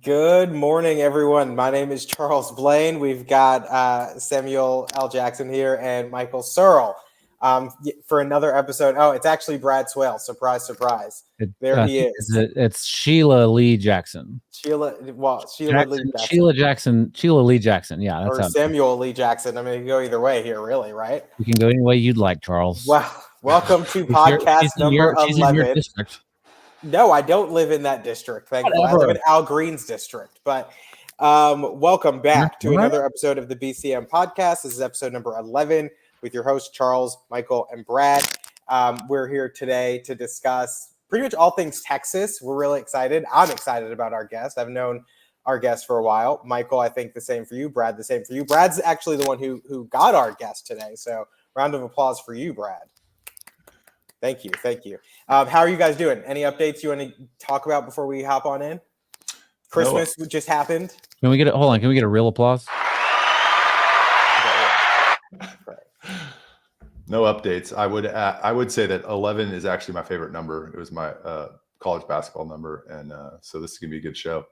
Good morning, everyone. My name is Charles Blaine. We've got Samuel L. Jackson here and Michael Searle for another episode. Oh, it's actually Brad Swale. Surprise, surprise. There he is. It's Sheila Lee Jackson. Sheila Lee Jackson. Sheila Lee Jackson. Yeah, that's or Samuel Lee Jackson. I mean, you can go either way here, really, right? You can go any way you'd like, Charles. Well, welcome to podcast number 11. No, I don't live in that district. Thankfully, I live in Al Green's district. But welcome back to another episode of the BCM podcast. This is episode number 11 with your hosts, Charles, Michael, and Brad. We're here today to discuss pretty much all things Texas. We're really excited. I'm excited about our guest. I've known our guest for a while. Michael, I think the same for you. Brad, the same for you. Brad's actually the one who got our guest today. So round of applause for you, Brad. Thank you. How are you guys doing? Any updates you want to talk about before we hop on in? Christmas just happened. Can we get it? Hold on. Can we get a real applause? No updates. I would say that 11 is actually my favorite number. It was my college basketball number, and so this is gonna be a good show.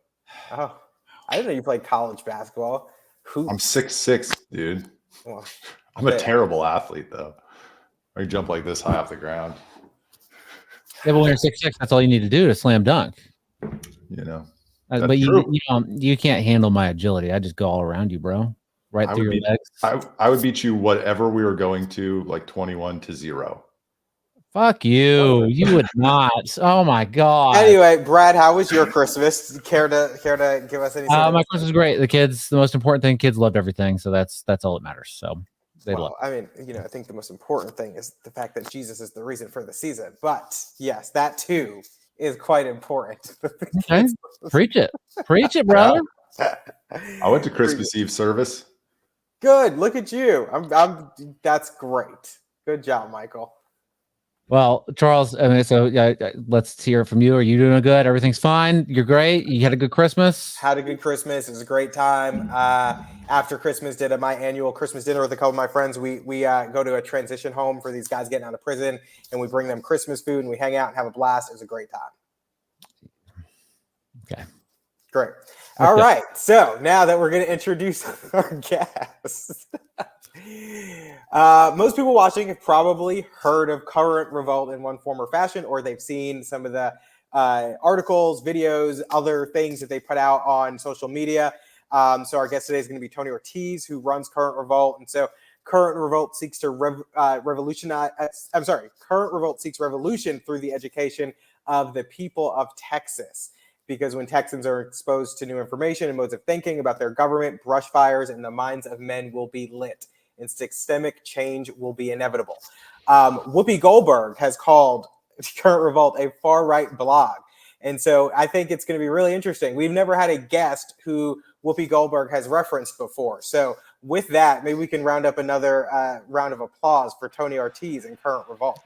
Oh, I didn't know you played college basketball. I'm 6'6", dude. Well, I'm a terrible athlete, though. I can jump like this high off the ground. Yeah, but when you're 6'6", that's all you need to do to slam dunk. You know. But you can't handle my agility. I just go all around you, bro. Right through your legs. I would beat you whatever we were going to, like 21-0. Fuck you. You would not. Oh my God. Anyway, Brad, how was your Christmas? Care to give us any? My Christmas was great. The most important thing, kids loved everything. So that's all that matters. So I mean, I think the most important thing is the fact that Jesus is the reason for the season. But yes, that too is quite important. Okay. Preach it, brother. I went to Christmas Eve service. Good. Look at you. That's great. Good job, Michael. Well, Charles, I mean, so let's hear it from you. Are you doing good? Everything's fine. You're great. You had a good Christmas. Had a good Christmas. It was a great time. After Christmas, did my annual Christmas dinner with a couple of my friends. We go to a transition home for these guys getting out of prison, and we bring them Christmas food, and we hang out and have a blast. It was a great time. Okay. Great. All right. So now that we're going to introduce our guests. Most people watching have probably heard of Current Revolt in one form or fashion, or they've seen some of the articles, videos, other things that they put out on social media. So our guest today is going to be Tony Ortiz, who runs Current Revolt. And so Current Revolt seeks to Current Revolt seeks revolution through the education of the people of Texas. Because when Texans are exposed to new information and modes of thinking about their government, brush fires in the minds of men will be lit, and systemic change will be inevitable. Whoopi Goldberg has called Current Revolt a far-right blog. And so I think it's going to be really interesting. We've never had a guest who Whoopi Goldberg has referenced before. So with that, maybe we can round up another round of applause for Tony Ortiz and Current Revolt.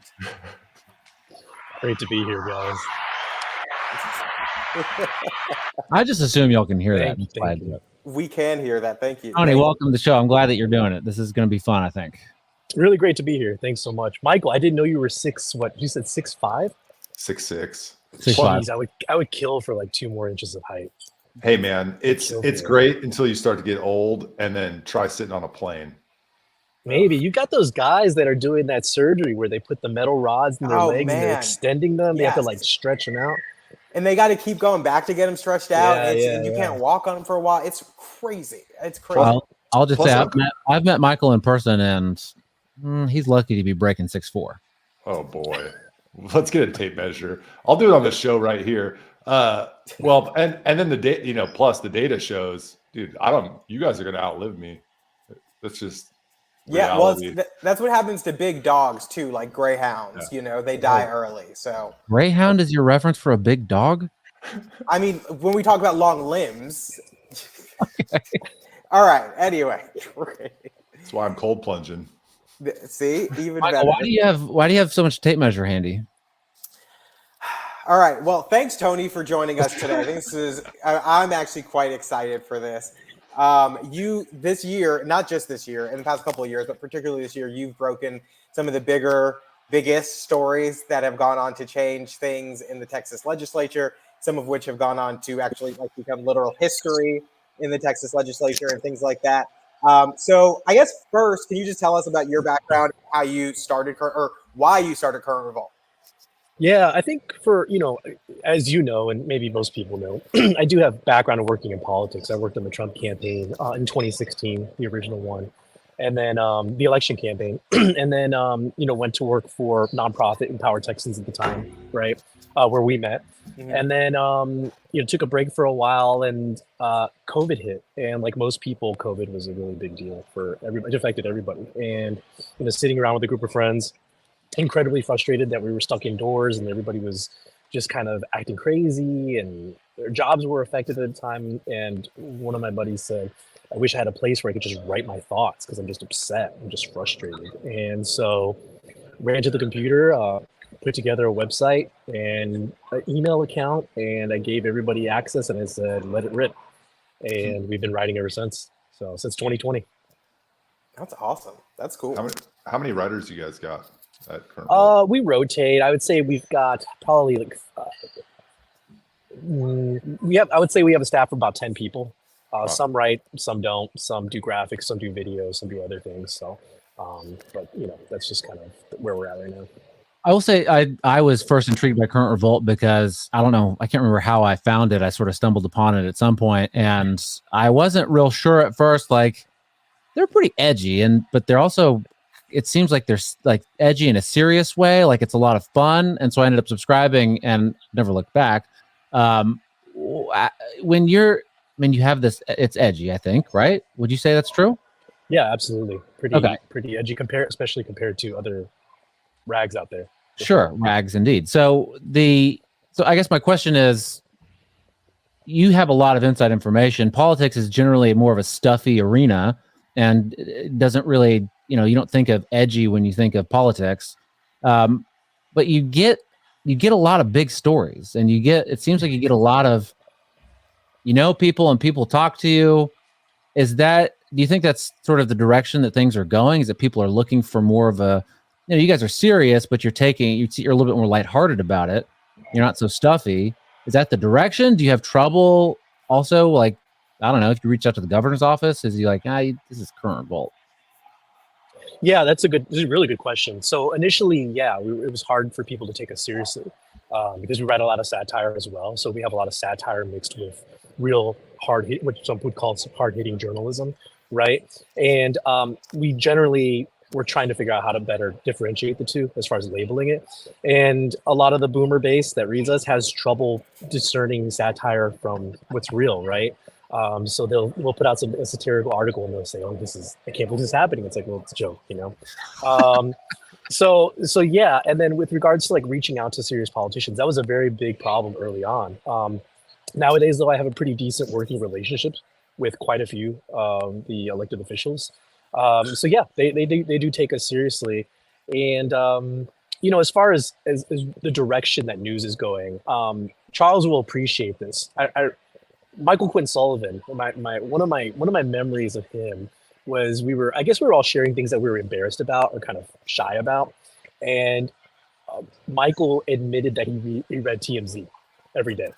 Great to be here, guys. I just assume y'all can hear that. Thank you. We can hear that. Thank you. Tony, welcome to the show. I'm glad that you're doing it. This is going to be fun, I think. Really great to be here. Thanks so much. Michael, I didn't know you were you said 6'5"? 6'6". Jeez, I would kill for like 2 more inches of height. Hey man, it's great until you start to get old and then try sitting on a plane. Maybe. You got those guys that are doing that surgery where they put the metal rods in their legs and they're extending them. They have to like stretch them out. And they got to keep going back to get them stretched out. You can't walk on them for a while. It's crazy. Well, I'll just say I've met Michael in person, and he's lucky to be breaking 6'4". Oh boy, let's get a tape measure. I'll do it on the show right here. Well, and then the data, plus the data shows, dude. You guys are gonna outlive me. That's just. Reality. Well, that's what happens to big dogs too, like greyhounds. Yeah. They die early. So greyhound is your reference for a big dog? I mean, when we talk about long limbs. Okay. All right. Anyway, that's why I'm cold plunging. See, even Michael, better. Why do you have so much tape measure handy? All right. Well, thanks, Tony, for joining us today. I think I'm actually quite excited for this. This year, not just this year, in the past couple of years, but particularly this year, you've broken some of the biggest stories that have gone on to change things in the Texas legislature. some of which have gone on to actually like become literal history in the Texas legislature and things like that. So I guess first, can you just tell us about your background, how you started or why you started Current Revolt? Yeah, I think as you know, and maybe most people know, I do have background in working in politics. I worked on the Trump campaign in 2016, the original one, and then the election campaign, and then went to work for nonprofit Empower Texans at the time, right, where we met, and then took a break for a while, and COVID hit, and like most people, COVID was a really big deal for everybody. It affected everybody, and sitting around with a group of friends, incredibly frustrated that we were stuck indoors and everybody was just kind of acting crazy and their jobs were affected at the time. And one of my buddies said, I wish I had a place where I could just write my thoughts because I'm just upset. I'm just frustrated. And so ran to the computer, put together a website and an email account, and I gave everybody access and I said, let it rip. And we've been writing ever since. So since 2020. That's awesome. That's cool. How many writers you guys got? We rotate. I would say we've got probably like I would say we have a staff of about 10 people. Some write, some don't. Some do graphics, some do videos, some do other things. So, but that's just kind of where we're at right now. I will say I was first intrigued by Current Revolt because I can't remember how I found it. I sort of stumbled upon it at some point, and I wasn't real sure at first. Like, they're pretty edgy, but they're also, it seems like they're like edgy in a serious way. Like, it's a lot of fun. And so I ended up subscribing and never looked back. When you have this, it's edgy, I think, right? Would you say that's true? Yeah, absolutely. Pretty edgy especially compared to other rags out there. Sure. Rags indeed. So I guess my question is, you have a lot of inside information. Politics is generally more of a stuffy arena and it doesn't really, you don't think of edgy when you think of politics, but you get a lot of big stories, and it seems like you get a lot of, people, and people talk to you. Do you think that's sort of the direction that things are going? Is that people are looking for more of a, you guys are serious, but you're a little bit more lighthearted about it. You're not so stuffy. Is that the direction? Do you have trouble also? Like, I don't know, if you reach out to the governor's office, is he like, this is Current Revolt? Yeah, this is a really good question. So initially, it was hard for people to take us seriously because we write a lot of satire as well. So we have a lot of satire mixed with real what some would call hard-hitting journalism, right? And we generally were trying to figure out how to better differentiate the two as far as labeling it. And a lot of the boomer base that reads us has trouble discerning satire from what's real, right? So we'll put out a satirical article and they'll say, "Oh, I can't believe this is happening." It's like, well, it's a joke, So yeah. And then with regards to like reaching out to serious politicians, that was a very big problem early on. Nowadays, though, I have a pretty decent working relationship with quite a few of the elected officials. So yeah, they do take us seriously. And as far as the direction that news is going, Charles will appreciate this. Michael Quinn Sullivan, one of my memories of him was we were all sharing things that we were embarrassed about or kind of shy about, and Michael admitted that he read TMZ every day.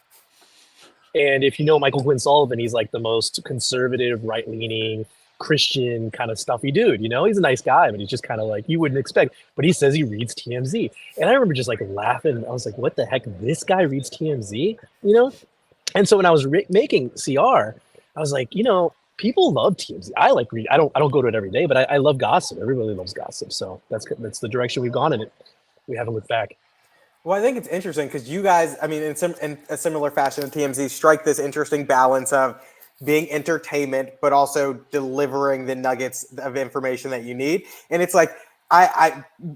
And if you know Michael Quinn Sullivan, he's like the most conservative, right-leaning, Christian kind of stuffy dude. He's a nice guy, but he's just kind of like you wouldn't expect. But he says he reads TMZ, and I remember just like laughing. I was like, "What the heck? This guy reads TMZ?" And so when I was making CR, I was like, people love TMZ. I like read. I don't go to it every day, but I love gossip. Everybody loves gossip. So that's the direction we've gone in it. We haven't looked back. Well, I think it's interesting because you guys, I mean, in a similar fashion, TMZ strike this interesting balance of being entertainment, but also delivering the nuggets of information that you need. And it's like,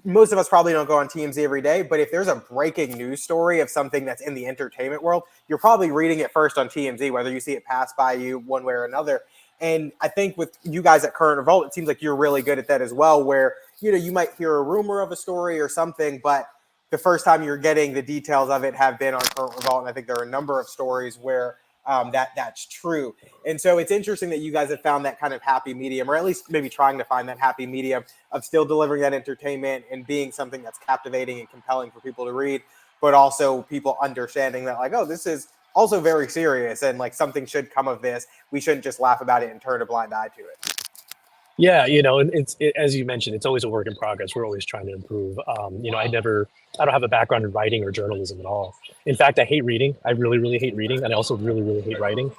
most of us probably don't go on TMZ every day, but if there's a breaking news story of something that's in the entertainment world, you're probably reading it first on TMZ, whether you see it pass by you one way or another. And I think with you guys at Current Revolt, it seems like you're really good at that as well, where, you might hear a rumor of a story or something, but the first time you're getting the details of it have been on Current Revolt. And I think there are a number of stories where that's true. And so it's interesting that you guys have found that kind of happy medium, or at least maybe trying to find that happy medium of still delivering that entertainment and being something that's captivating and compelling for people to read, but also people understanding that like, oh, this is also very serious, and like something should come of this. We shouldn't just laugh about it and turn a blind eye to it. Yeah, and as you mentioned, it's always a work in progress. We're always trying to improve. I don't have a background in writing or journalism at all. In fact, I hate reading. I really, really hate reading, and I also really, really hate writing.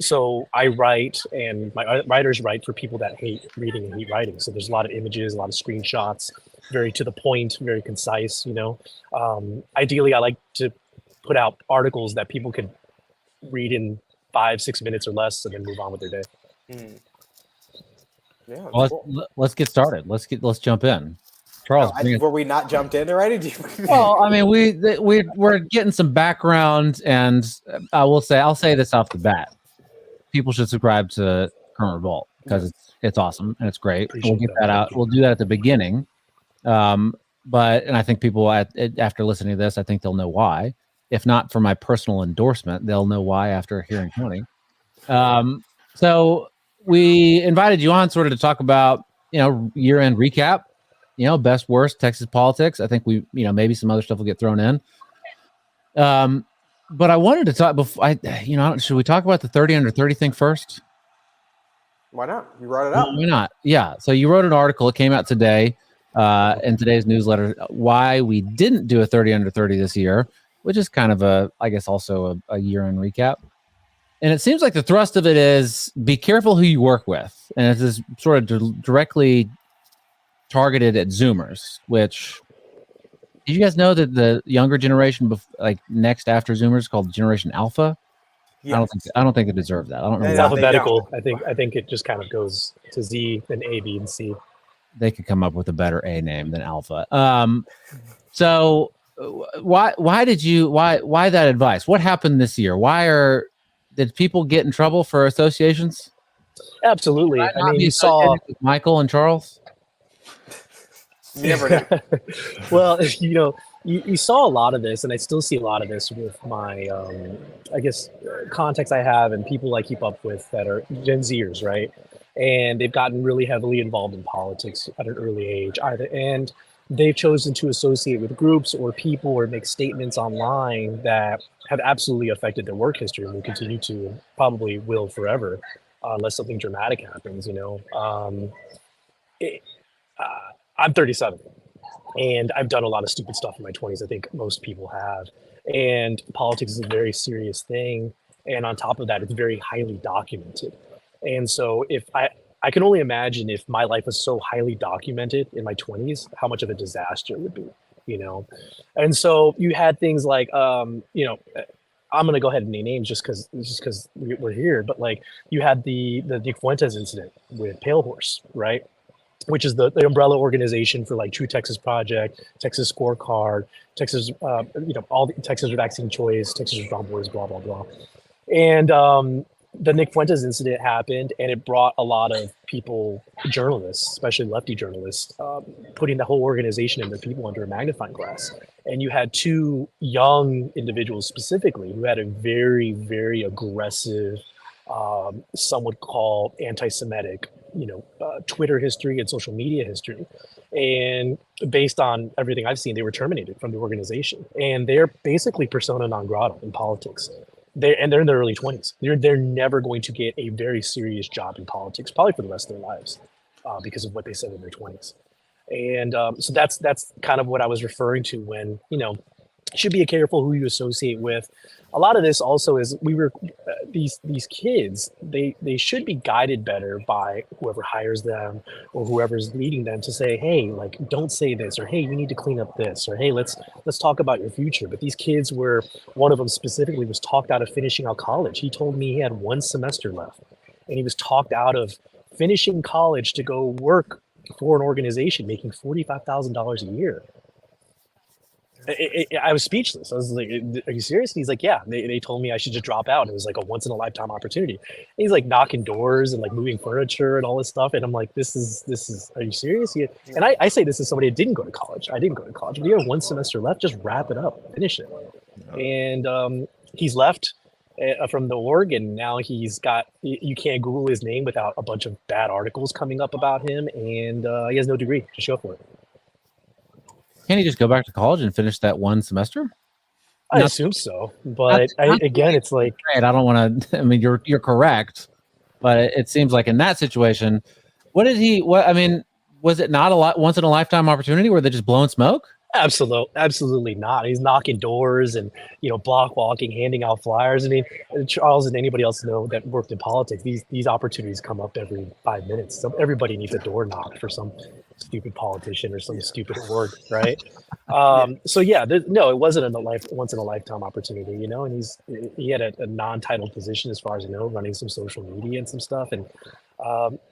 So I write, and my writers write for people that hate reading and hate writing. So there's a lot of images, a lot of screenshots, very to the point, very concise. Ideally, I like to put out articles that people could read in 5-6 minutes or less, and then move on with their day. Mm. Yeah, well, cool. let's get started. Let's jump in. Charles, were we not jumped in already? Well, I mean, we're getting some background, and I'll say this off the bat: people should subscribe to Current Revolt because it's awesome and it's great. We'll get that out. We'll do that at the beginning, and I think people after listening to this, I think they'll know why. If not for my personal endorsement, they'll know why after hearing Tony. So we invited you on sort of to talk about year-end recap. Best, worst, Texas politics. I think we, maybe some other stuff will get thrown in. But I wanted to talk before should we talk about the 30 under 30 thing first? Why not? You brought it up. Why not? Yeah. So you wrote an article. It came out today in today's newsletter, why we didn't do a 30 under 30 this year, which is kind of also a year-end recap. And it seems like the thrust of it is be careful who you work with. And it is sort of directly targeted at Zoomers, which did you guys know that the younger generation, next after Zoomers, is called Generation Alpha? Yes. I don't think they deserve that. I don't know. It's alphabetical. I think it just kind of goes to Z, then A, B, and C. They could come up with a better A name than Alpha. So why that advice? What happened this year? Did people get in trouble for associations? Absolutely. I mean, you saw Michael and Charles. You never know. Well, you saw a lot of this, and I still see a lot of this with my, contacts I have and people I keep up with that are Gen Zers, right? And they've gotten really heavily involved in politics at an early age, and they've chosen to associate with groups or people or make statements online that have absolutely affected their work history and will continue to, and probably will forever, unless something dramatic happens. I'm 37, and I've done a lot of stupid stuff in my 20s. I think most people have. And politics is a very serious thing. And on top of that, it's very highly documented. And so if I can only imagine if my life was so highly documented in my 20s, how much of a disaster it would be, And so you had things like, I'm going to go ahead and name names just because we're here. But you had the Nick Fuentes incident with Pale Horse, right? Which is the umbrella organization for True Texas Project, Texas Scorecard, Texas, all the Texas Vaccine Choice, Texas Strong Boys, blah, blah, blah. And the Nick Fuentes incident happened, and it brought a lot of people, journalists, especially lefty journalists, putting the whole organization and the people under a magnifying glass. And you had two young individuals specifically who had a very, very aggressive, some would call anti-Semitic, Twitter history and social media history. And based on everything I've seen, they were terminated from the organization. And they're basically persona non grata in politics. They're in their early 20s. They're never going to get a very serious job in politics, probably for the rest of their lives, because of what they said in their 20s. And so that's kind of what I was referring to when, should be careful who you associate with. A lot of this also is these kids, they should be guided better by whoever hires them or whoever's leading them to say, hey, don't say this, or hey, you need to clean up this, or hey, let's talk about your future. But these kids one of them specifically was talked out of finishing out college. He told me he had 1 semester left, and he was talked out of finishing college to go work for an organization making $45,000 a year. I was speechless. I was like, are you serious? And he's like, yeah, they told me I should just drop out. And it was like a once in a lifetime opportunity. And he's knocking doors and moving furniture and all this stuff. And I'm like, this is, are you serious? Yeah. And I say this as somebody that didn't go to college. I didn't go to college, but you have 1 semester left, just wrap it up, finish it. And he's left from the org, and now he's got, you can't Google his name without a bunch of bad articles coming up about him. And he has no degree to show for it. Can't he just go back to college and finish that 1 semester? I assume so, but again, it's like I don't want to. I mean, you're correct, but it seems like in that situation, what did he? What I mean, was it not a once in a lifetime opportunity where they're just blowing smoke? Absolutely not. He's knocking doors and block walking, handing out flyers. I mean, Charles and anybody else know that worked in politics. These opportunities come up every 5 minutes. So everybody needs a door knocked for some stupid politician or some stupid award, right? So yeah, no, it wasn't once in a lifetime opportunity, and he had a non-titled position as far as I know, running some social media and some stuff, and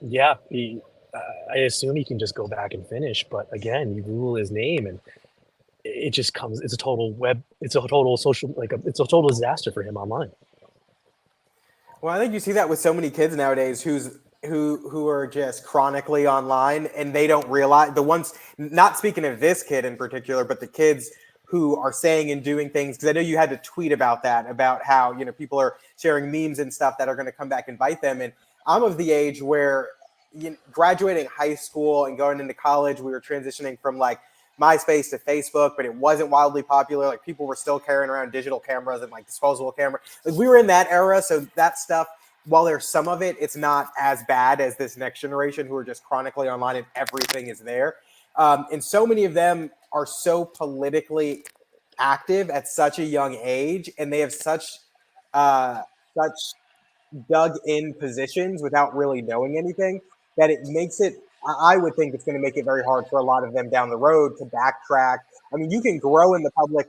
yeah, I assume he can just go back and finish, but again, you Google his name and it just comes. It's a total social, it's a total disaster for him online. Well, I think you see that with so many kids nowadays who are just chronically online, and they don't realize, the ones, not speaking of this kid in particular, but the kids who are saying and doing things, because I know you had to tweet about that, about how people are sharing memes and stuff that are going to come back and bite them. And I'm of the age where graduating high school and going into college, we were transitioning from like MySpace to Facebook, but it wasn't wildly popular. Like people were still carrying around digital cameras and like disposable camera. Like we were in that era. So that stuff, while there's some of it, it's not as bad as this next generation who are just chronically online and everything is there. And so many of them are so politically active at such a young age, and they have such dug in positions without really knowing anything, that it makes it, I would think it's going to make it very hard for a lot of them down the road to backtrack. I mean, you can grow in the public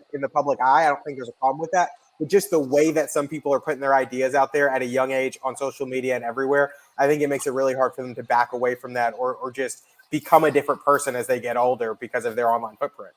eye. I don't think there's a problem with that. But just the way that some people are putting their ideas out there at a young age on social media and everywhere, I think it makes it really hard for them to back away from that or just become a different person as they get older because of their online footprint.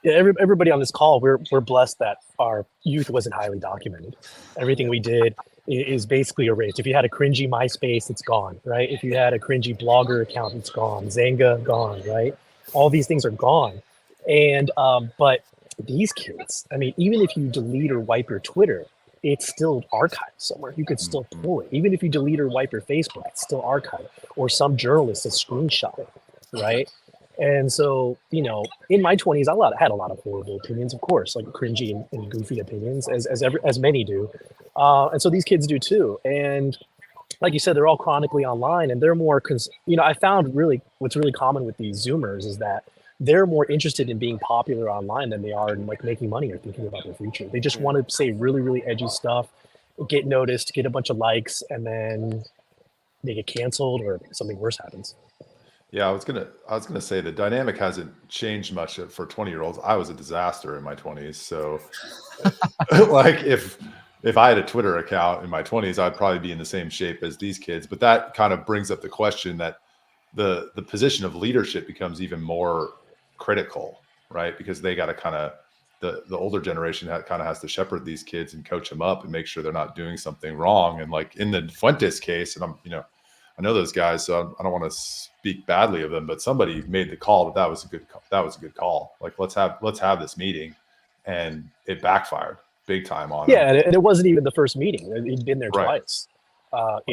Yeah, everybody on this call, we're blessed that our youth wasn't highly documented. Everything we did is basically erased. If you had a cringy MySpace, it's gone, right? If you had a cringy blogger account, it's gone. Zanga, gone, right? All these things are gone. And but these kids, I mean, even if you delete or wipe your Twitter, it's still archived somewhere. You could still pull it. Even if you delete or wipe your Facebook, it's still archived. Or some journalist has screenshot it, right? And so, in my 20s, I had a lot of horrible opinions, of course, like cringy and goofy opinions, as many do. And so these kids do too. And like you said, they're all chronically online, and they're more, I found what's really common with these Zoomers is that they're more interested in being popular online than they are in like making money or thinking about their future. They just want to say really, really edgy stuff, get noticed, get a bunch of likes, and then they get canceled or something worse happens. Yeah, I was gonna say the dynamic hasn't changed much for 20-year-olds. I was a disaster in my 20s, so like if I had a Twitter account in my 20s, I'd probably be in the same shape as these kids. But that kind of brings up the question that the position of leadership becomes even more critical, right? Because they got to kind of the older generation kind of has to shepherd these kids and coach them up and make sure they're not doing something wrong. And like in the Fuentes case, and I know those guys, so I don't want to speak badly of them, but somebody made the call that was a good call. Like let's have this meeting, and it backfired big time on him. Yeah, and it wasn't even the first meeting. He'd been there twice, and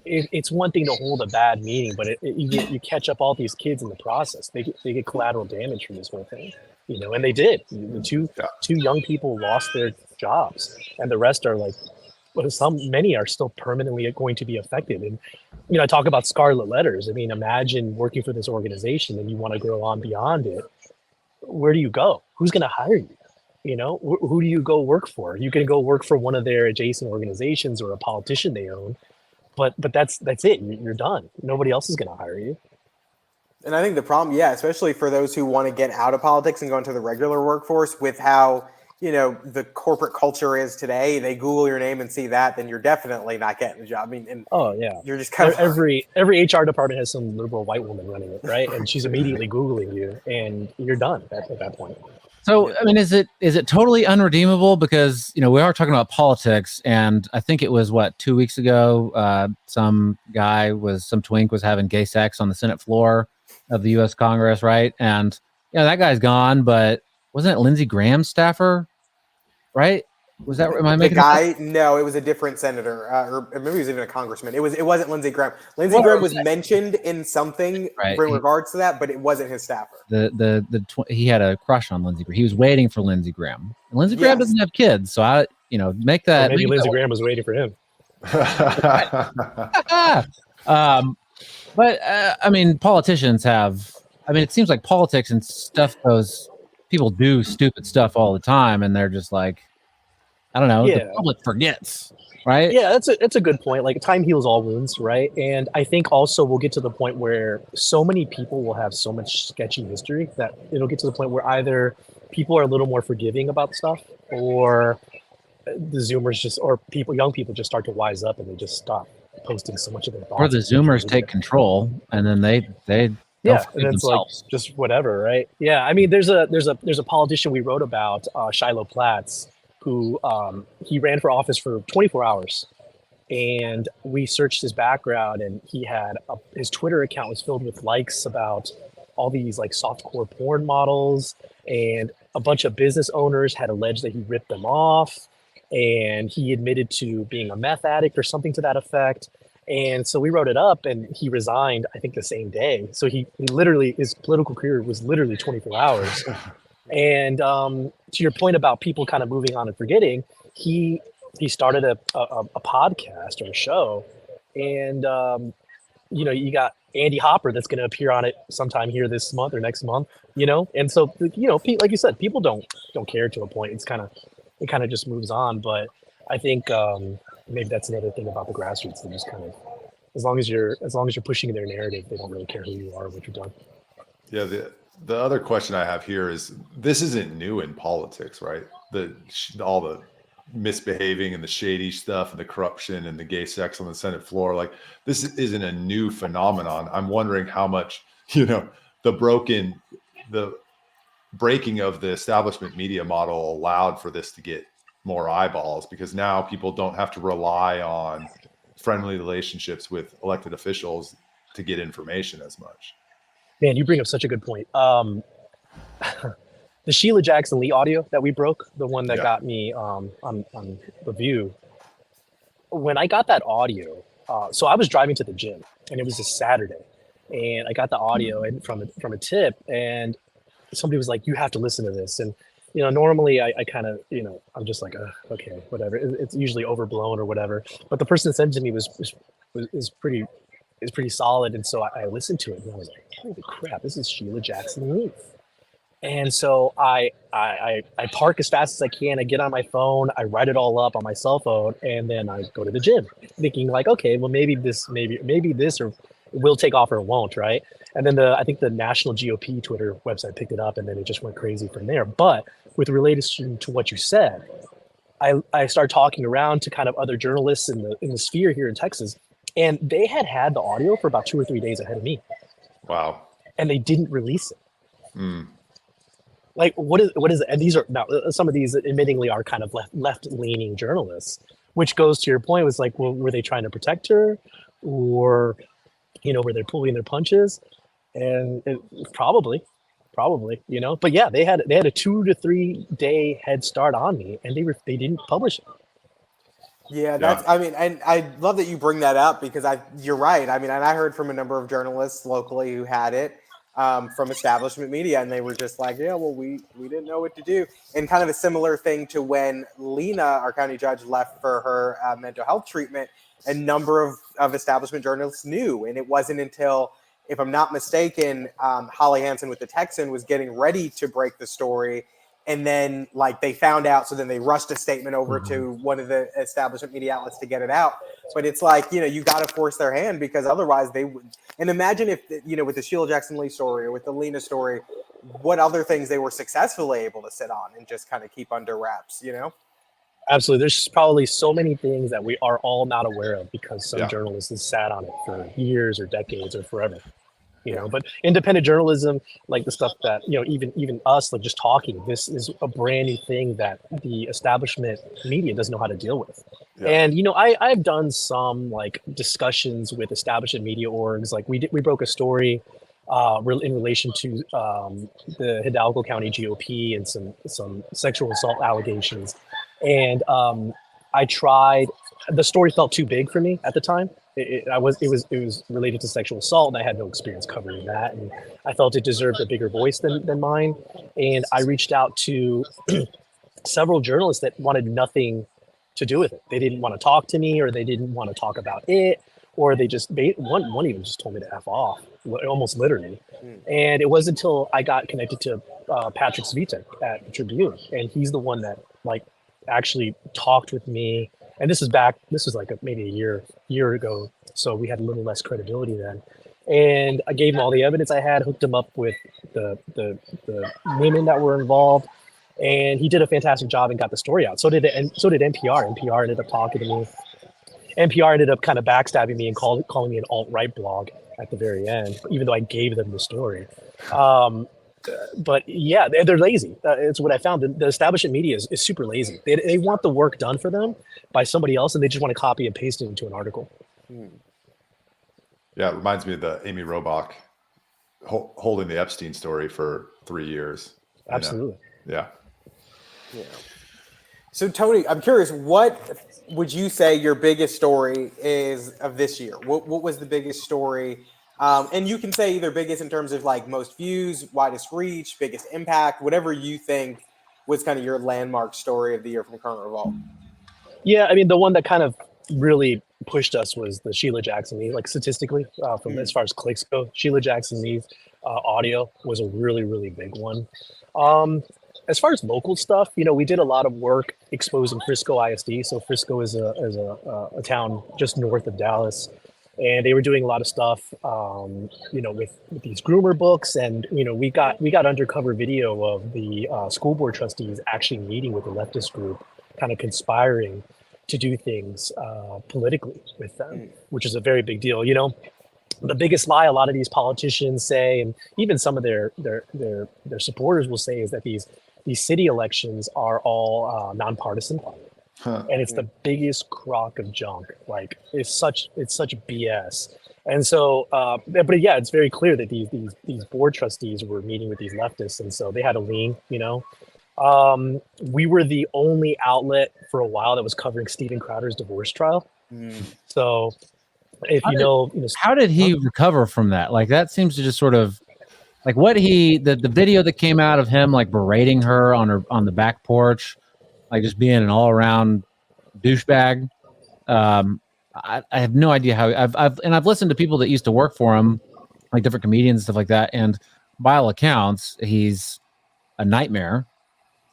it's one thing to hold a bad meeting, but you catch up all these kids in the process. They get collateral damage from this whole thing, and they did. The two young people lost their jobs, and the rest are like, many are still permanently going to be affected. And, I talk about scarlet letters. I mean, imagine working for this organization and you want to grow on beyond it. Where do you go? Who's going to hire you? Who do you go work for? You can go work for one of their adjacent organizations or a politician they own, but that's it. You're done. Nobody else is going to hire you. And I think the problem, especially for those who want to get out of politics and go into the regular workforce, with how the corporate culture is today, they Google your name and see that, then you're definitely not getting a job. I mean, and you're just kind of every HR department has some liberal white woman running it, right? And she's immediately Googling you, and you're done at that point. So, I mean, is it totally unredeemable? Because we are talking about politics, and I think it was 2 weeks ago, some twink was having gay sex on the Senate floor of the U.S. Congress, right? And that guy's gone, but wasn't it Lindsey Graham's staffer? Right? Was that am I the making guy? No, it was a different senator, or maybe he was even a congressman. It wasn't Lindsey Graham. Lindsey Graham was mentioned in something in regards to that, but it wasn't his staffer. He had a crush on Lindsey Graham. He was waiting for Lindsey Graham. And Lindsey Graham doesn't have kids, so make that. Or maybe Lindsey Graham was waiting for him. But I mean, politicians have. I mean, it seems like politics and stuff goes. People do stupid stuff all the time, and they're just like, I don't know. The public forgets, right? Yeah, that's a good point. Like time heals all wounds, right? And I think also we'll get to the point where so many people will have so much sketchy history that it'll get to the point where either people are a little more forgiving about stuff, or the Zoomers young people just start to wise up and they just stop posting so much of their thoughts. Or the Zoomers take control and then they and it's like just whatever, right? Yeah, I mean, there's a politician we wrote about, Shiloh Platts, who he ran for office for 24 hours, and we searched his background, and he had his Twitter account was filled with likes about all these like softcore porn models, and a bunch of business owners had alleged that he ripped them off, and he admitted to being a meth addict or something to that effect. And so we wrote it up, and he resigned, I think, the same day. So he literally, his political career was literally 24 hours. And to your point about people kind of moving on and forgetting, he started a podcast or a show, and you got Andy Hopper that's going to appear on it sometime here this month or next month, and so like you said, people don't care to a point. It kind of just moves on. But I think maybe that's another thing about the grassroots. They just kind of, as long as you're pushing their narrative, they don't really care who you are or what you've done. Yeah. The other question I have here is, this isn't new in politics, right? All the misbehaving and the shady stuff and the corruption and the gay sex on the Senate floor. Like, this isn't a new phenomenon. I'm wondering how much, the breaking of the establishment media model allowed for this to get more eyeballs, because now people don't have to rely on friendly relationships with elected officials to get information as much. Man, you bring up such a good point. The Sheila Jackson Lee audio that we broke, the one that got me on the View. When I got that audio, so I was driving to the gym, and it was a Saturday, and I got the audio and from a tip, and somebody was like, "You have to listen to this." And normally I kind of, I'm just like, okay, whatever. It's usually overblown or whatever. But the person that sent it to me was pretty solid. And so I listened to it, and I was like, holy crap, this is Sheila Jackson Lee. And so I park as fast as I can. I get on my phone, I write it all up on my cell phone, and then I go to the gym, thinking like, okay, well maybe this or will take off or it won't, right? And then I think the National GOP Twitter website picked it up, and then it just went crazy from there. But with relation to what you said, I started talking around to kind of other journalists in the sphere here in Texas, and they had the audio for about 2 or 3 days ahead of me. Wow. And they didn't release it. Like, what is it? And these are now, some of these admittingly are kind of left leaning journalists, which goes to your point, was like, well, were they trying to protect her, or were they pulling their punches? And probably, but yeah, they had a 2 to 3 day head start on me, and they didn't publish it. Yeah, I mean, and I love that you bring that up, because you're right. I mean, and I heard from a number of journalists locally who had it from establishment media, and they were just like, yeah, well, we didn't know what to do. And kind of a similar thing to when Lena, our county judge, left for her mental health treatment, a number of establishment journalists knew. And it wasn't until, if I'm not mistaken, Holly Hansen with the Texan was getting ready to break the story, and then like they found out, so then they rushed a statement over to one of the establishment media outlets to get it out. But it's like, you got to force their hand, because otherwise they would. And imagine if, with the Sheila Jackson Lee story or with the Lena story, what other things they were successfully able to sit on and just kind of keep under wraps, Absolutely. There's probably so many things that we are all not aware of, because some journalists have sat on it for years or decades or forever. But independent journalism, like the stuff that, even us, like just talking, this is a brand new thing that the establishment media doesn't know how to deal with. Yeah. And, I've done some like discussions with establishment media orgs. Like we broke a story in relation to the Hidalgo County GOP and some sexual assault allegations. And I tried. The story felt too big for me at the time. It was related to sexual assault, and I had no experience covering that, and I felt it deserved a bigger voice than mine. And I reached out to several journalists that wanted nothing to do with it. They didn't want to talk to me, or they didn't want to talk about it, or they just one even just told me to F off, almost literally. And it wasn't until I got connected to Patrick Svitek at the Tribune, and he's the one that like actually talked with me. And this was like maybe a year ago, so we had a little less credibility then. And I gave him all the evidence I had, hooked him up with the women that were involved, and he did a fantastic job and got the story out. So did NPR. NPR ended up talking to me. NPR ended up kind of backstabbing me and calling me an alt-right blog at the very end, even though I gave them the story. But yeah, they're lazy. It's what I found. The establishment media is super lazy. They want the work done for them by somebody else, and they just want to copy and paste it into an article. Yeah, it reminds me of the Amy Robach holding the Epstein story for 3 years. Absolutely. Yeah. So Tony, I'm curious, what would you say your biggest story is of this year? What was the biggest story? And you can say either biggest in terms of like most views, widest reach, biggest impact, whatever you think was kind of your landmark story of the year from Current Revolt. Yeah, I mean, the one that kind of really pushed us was the Sheila Jackson Lee, like statistically, from as far as clicks go. Sheila Jackson Lee's audio was a really, really big one. As far as local stuff, we did a lot of work exposing Frisco ISD. So Frisco is a town just north of Dallas. And they were doing a lot of stuff, with these groomer books, and we got undercover video of the school board trustees actually meeting with the leftist group, kind of conspiring to do things politically with them, which is a very big deal. The biggest lie a lot of these politicians say, and even some of their supporters will say, is that these city elections are all nonpartisan. And it's the biggest crock of junk. Like it's such BS. And so, but yeah, it's very clear that these board trustees were meeting with these leftists, and so they had a lean. We were the only outlet for a while that was covering Steven Crowder's divorce trial. So, how did he recover from that? Like that seems to just sort of like the video that came out of him like berating her on the back porch. Like just being an all-around douchebag. I have no idea how I've listened to people that used to work for him, like different comedians and stuff like that. And by all accounts, he's a nightmare.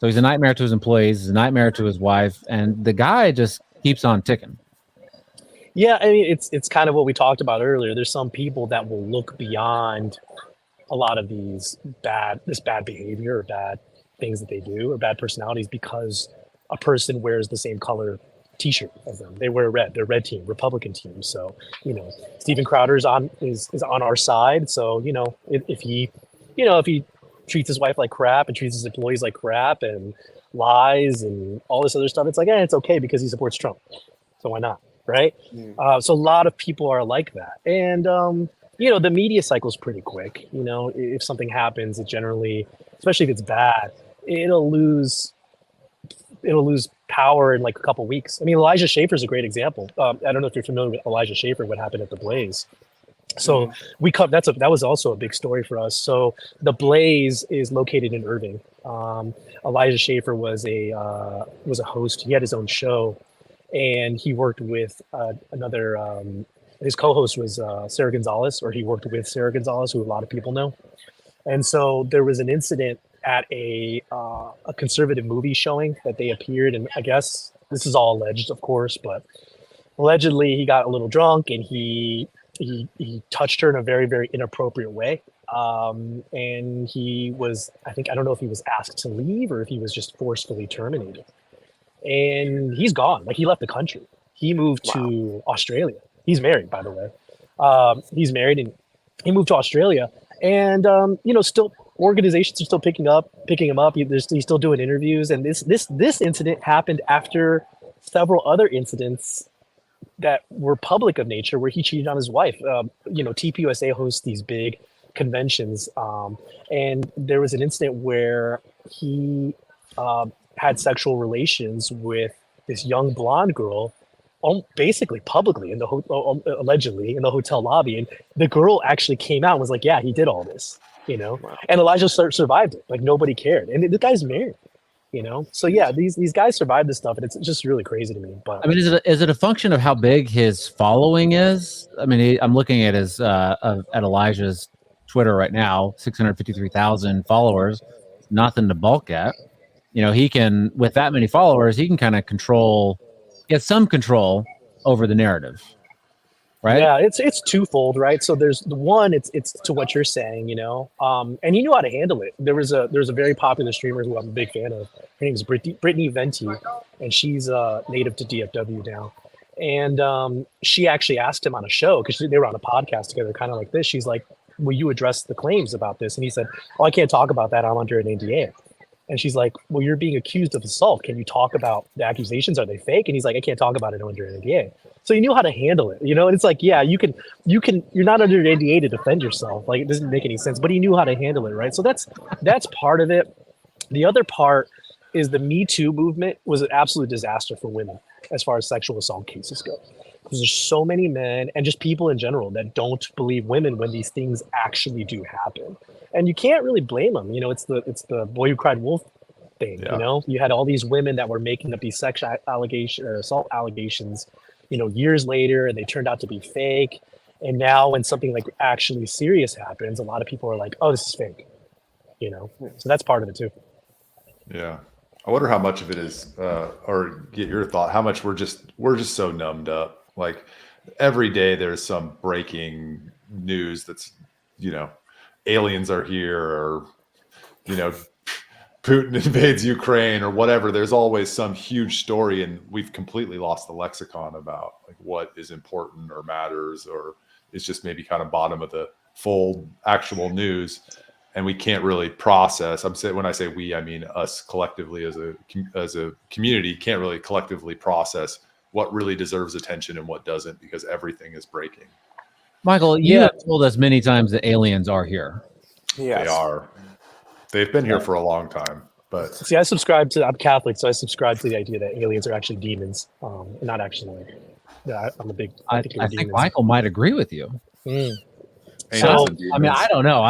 So he's a nightmare to his employees, he's a nightmare to his wife, and the guy just keeps on ticking. Yeah, I mean, it's kind of what we talked about earlier. There's some people that will look beyond a lot of this bad behavior or bad things that they do or bad personalities because a person wears the same color T-shirt as them. They wear red. They're red team, Republican team. So Steven Crowder is on our side. So if he treats his wife like crap and treats his employees like crap and lies and all this other stuff, it's like it's okay because he supports Trump. So why not, right? So a lot of people are like that, and the media cycle is pretty quick. If something happens, it generally, especially if it's bad, it'll lose power in like a couple weeks. I mean, Elijah Schaffer is a great example. I don't know if you're familiar with Elijah Schaffer, what happened at the Blaze. So that was also a big story for us. So the Blaze is located in Irving. Elijah Schaffer was a host. He had his own show, and he worked with another. His co-host was Sarah Gonzalez, or he worked with Sarah Gonzalez, who a lot of people know. And so there was an incident at a conservative movie showing that they appeared, and I guess this is all alleged, of course, but allegedly he got a little drunk and he touched her in a very, very inappropriate way. And he was, I don't know if he was asked to leave or if he was just forcefully terminated. And he's gone. Like he left the country. He moved to Australia. He's married, by the way. He's married and he moved to Australia. And still organizations are still picking him up. He's still doing interviews. And this incident happened after several other incidents that were public of nature where he cheated on his wife. TPUSA hosts these big conventions. And there was an incident where he had sexual relations with this young blonde girl, basically publicly in the allegedly in the hotel lobby, and the girl actually came out and was like, "Yeah, he did all this," Wow. And Elijah survived it. Like nobody cared, and the guy's married. So yeah, these guys survive this stuff, and it's just really crazy to me. But I mean, is it a function of how big his following is? I mean, I'm looking at his at Elijah's Twitter right now, 653,000 followers, nothing to balk at. He can, with that many followers, he can kind of get some control over the narrative, right? Yeah, it's twofold, right? So there's the one, it's to what you're saying, and he knew how to handle it. There's a very popular streamer who I'm a big fan of. Her name is Brittany Venti, and she's native to DFW now. And she actually asked him on a show, because they were on a podcast together, kind of like this. She's like, "Will you address the claims about this?" And he said, "Oh, I can't talk about that. I'm under an NDA." And she's like, "Well, you're being accused of assault. Can you talk about the accusations? Are they fake?" And he's like, "I can't talk about it under an NDA." So he knew how to handle it, And it's like, yeah, you're not under an NDA to defend yourself. Like, it doesn't make any sense, but he knew how to handle it, right? So that's part of it. The other part is the Me Too movement was an absolute disaster for women as far as sexual assault cases go. Because there's so many men and just people in general that don't believe women when these things actually do happen. And you can't really blame them. It's the boy who cried wolf thing. Yeah. You had all these women that were making up these sexual allegations or assault allegations, years later, and they turned out to be fake. And now when something like actually serious happens, a lot of people are like, "Oh, this is fake," So that's part of it too. Yeah. I wonder how much of it is, or get your thought, how much we're just so numbed up. Like every day there's some breaking news that's, aliens are here, or, Putin invades Ukraine or whatever. There's always some huge story, and we've completely lost the lexicon about like what is important or matters, or is just maybe kind of bottom of the fold actual news. And we can't really process. When I say we, I mean us collectively as a community can't really collectively process what really deserves attention and what doesn't, because everything is breaking. Michael, you have told us many times that aliens are here. Yes. They are. They've been here for a long time. But see, I'm Catholic, so I subscribe to the idea that aliens are actually demons, and not actually like. I'm a big. I think Michael might agree with you. Mm. So, I mean, I don't know.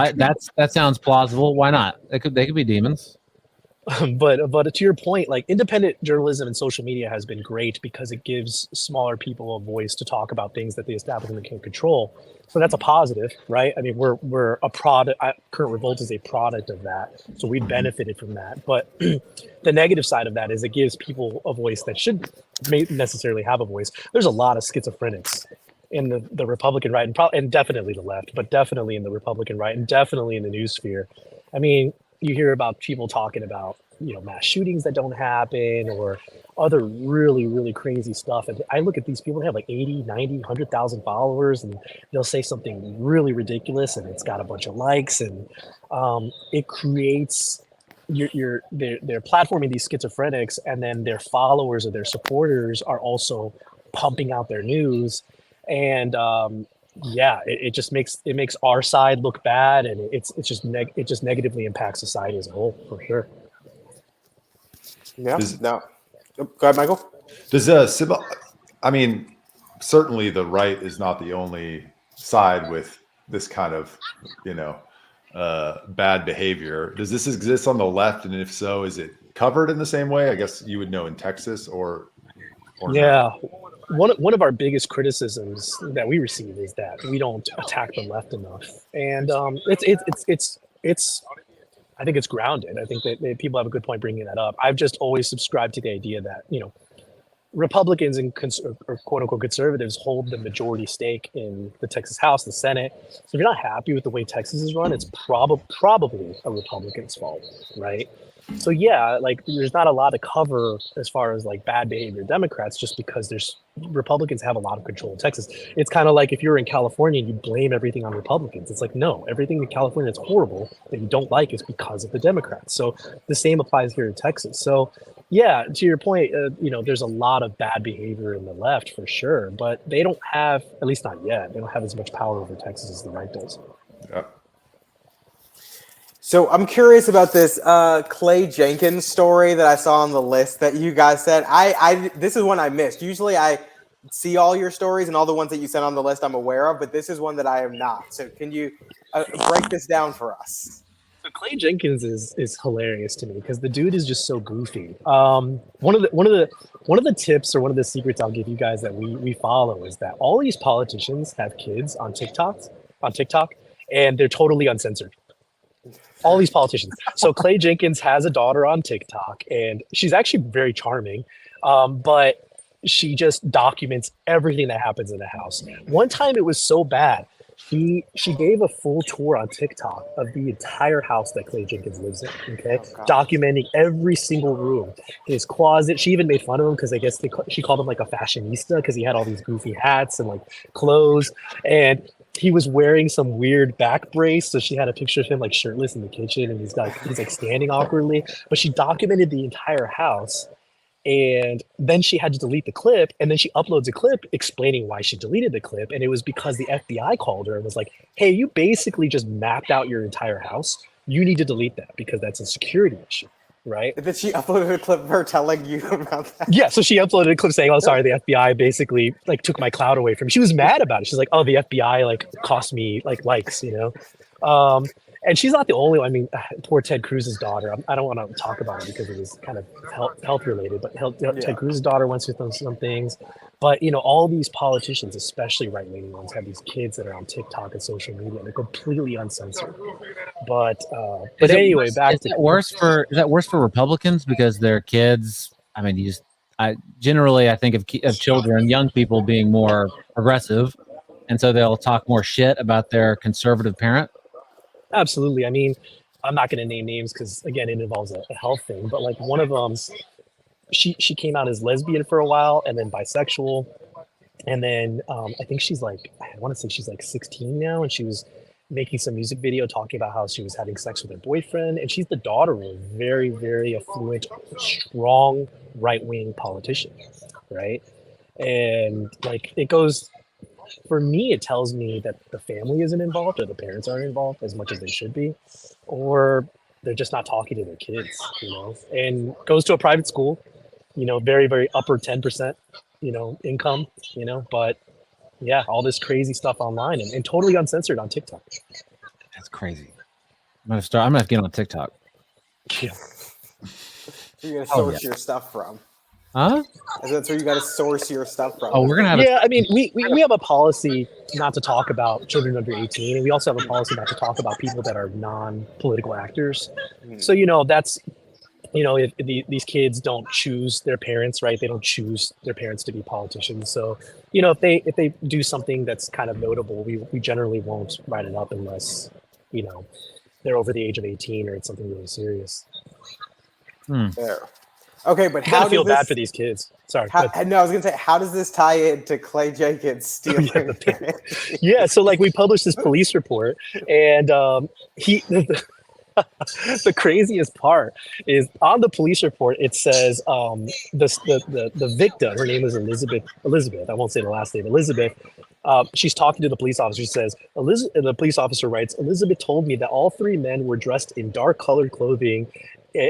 That sounds plausible. Why not? They could be demons. But to your point, like independent journalism and social media has been great because it gives smaller people a voice to talk about things that the establishment can't control. So that's a positive, right? I mean, we're a product. Current Revolt is a product of that, so we benefited from that. But the negative side of that is it gives people a voice that may necessarily have a voice. There's a lot of schizophrenics in the Republican right, and definitely the left, but definitely in the Republican right, and definitely in the news sphere. I mean, you hear about people talking about, mass shootings that don't happen or other really, really crazy stuff. And I look at these people, they have like 80, 90, 100,000 followers, and they'll say something really ridiculous and it's got a bunch of likes, and it creates they're platforming these schizophrenics, and then their followers or their supporters are also pumping out their news. And it just makes our side look bad, and it just negatively impacts society as a whole, for sure. Yeah. No. Go ahead, Michael. I mean, certainly the right is not the only side with this kind of, bad behavior. Does this exist on the left? And if so, is it covered in the same way? I guess you would know in Texas or yeah. Not. One of our biggest criticisms that we receive is that we don't attack the left enough, and it's I think it's grounded. I think that people have a good point bringing that up. I've just always subscribed to the idea that Republicans and or quote unquote conservatives hold the majority stake in the Texas House, the Senate. So if you're not happy with the way Texas is run, it's probably a Republican's fault, right? So yeah, like there's not a lot to cover as far as like bad behavior Democrats, just because Republicans have a lot of control in Texas. It's kind of like if you're in California and you blame everything on Republicans. It's like, no, everything in California that's horrible that you don't like is because of the Democrats. So the same applies here in Texas. So yeah, to your point, there's a lot of bad behavior in the left for sure, but they don't have, at least not yet, they don't have as much power over Texas as the right does. Yeah. So I'm curious about this Clay Jenkins story that I saw on the list that you guys said. This is one I missed. Usually I see all your stories and all the ones that you sent on the list I'm aware of, but this is one that I am not. So can you break this down for us? So Clay Jenkins is hilarious to me because the dude is just so goofy. One of the tips or one of the secrets I'll give you guys that we follow is that all these politicians have kids on TikTok, and they're totally uncensored. All these politicians. So Clay Jenkins has a daughter on TikTok, and she's actually very charming, but she just documents everything that happens in the house. One time it was so bad. She gave a full tour on TikTok of the entire house that Clay Jenkins lives in, okay? Documenting every single room, his closet. She even made fun of him because I guess she called him like a fashionista because he had all these goofy hats and like clothes. And he was wearing some weird back brace. So she had a picture of him like shirtless in the kitchen and he's like standing awkwardly. But she documented the entire house. And then she had to delete the clip, and then she uploads a clip explaining why she deleted the clip, and it was because the FBI called her and was like, hey, you basically just mapped out your entire house. You need to delete that because that's a security issue, right? And then she uploaded a clip of her telling you about that. Yeah, so she uploaded a clip saying, oh, sorry, the FBI basically like took my cloud away from me. She was mad about it. She's like, oh, the FBI like cost me like likes, you know? And she's not the only one. I mean, poor Ted Cruz's daughter. I don't want to talk about it because it was kind of health related. But Ted Cruz's daughter went through some things. But you know, all these politicians, especially right wing ones, have these kids that are on TikTok and social media. And they're completely uncensored. But anyway, is that worse for Republicans because their kids? I mean, I think of children, young people being more progressive, and so they'll talk more shit about their conservative parent. Absolutely. I mean, I'm not going to name names because, again, it involves a health thing. But like one of them, she came out as lesbian for a while and then bisexual. And then I think she's like, I want to say she's like 16 now. And she was making some music video talking about how she was having sex with her boyfriend. And she's the daughter of a very, very affluent, strong right-wing politician, right? And like it goes... For me, it tells me that the family isn't involved or the parents aren't involved as much as they should be, or they're just not talking to their kids, you know, and goes to a private school, you know, very, very upper 10%, you know, income, you know, but yeah, all this crazy stuff online and totally uncensored on TikTok. That's crazy. I'm gonna have to get on TikTok. Yeah. You're gonna source your stuff from. Huh? That's where you got to source your stuff from. Oh, we're gonna have. I mean, we have a policy not to talk about children under 18, and we also have a policy not to talk about people that are non-political actors. So you know that's, you know, if these kids don't choose their parents, right? They don't choose their parents to be politicians. So you know, if they do something that's kind of notable, we generally won't write it up unless, you know, they're over the age of 18 or it's something really serious. There. Okay, but how do you feel bad for these kids? Sorry. No, I was gonna say, how does this tie into Clay Jenkins stealing? Yeah, so like we published this police report, and the craziest part is on the police report. It says the victim. Her name is Elizabeth. I won't say the last name. Elizabeth. She's talking to the police officer. She says, the police officer writes, Elizabeth told me that all three men were dressed in dark colored clothing,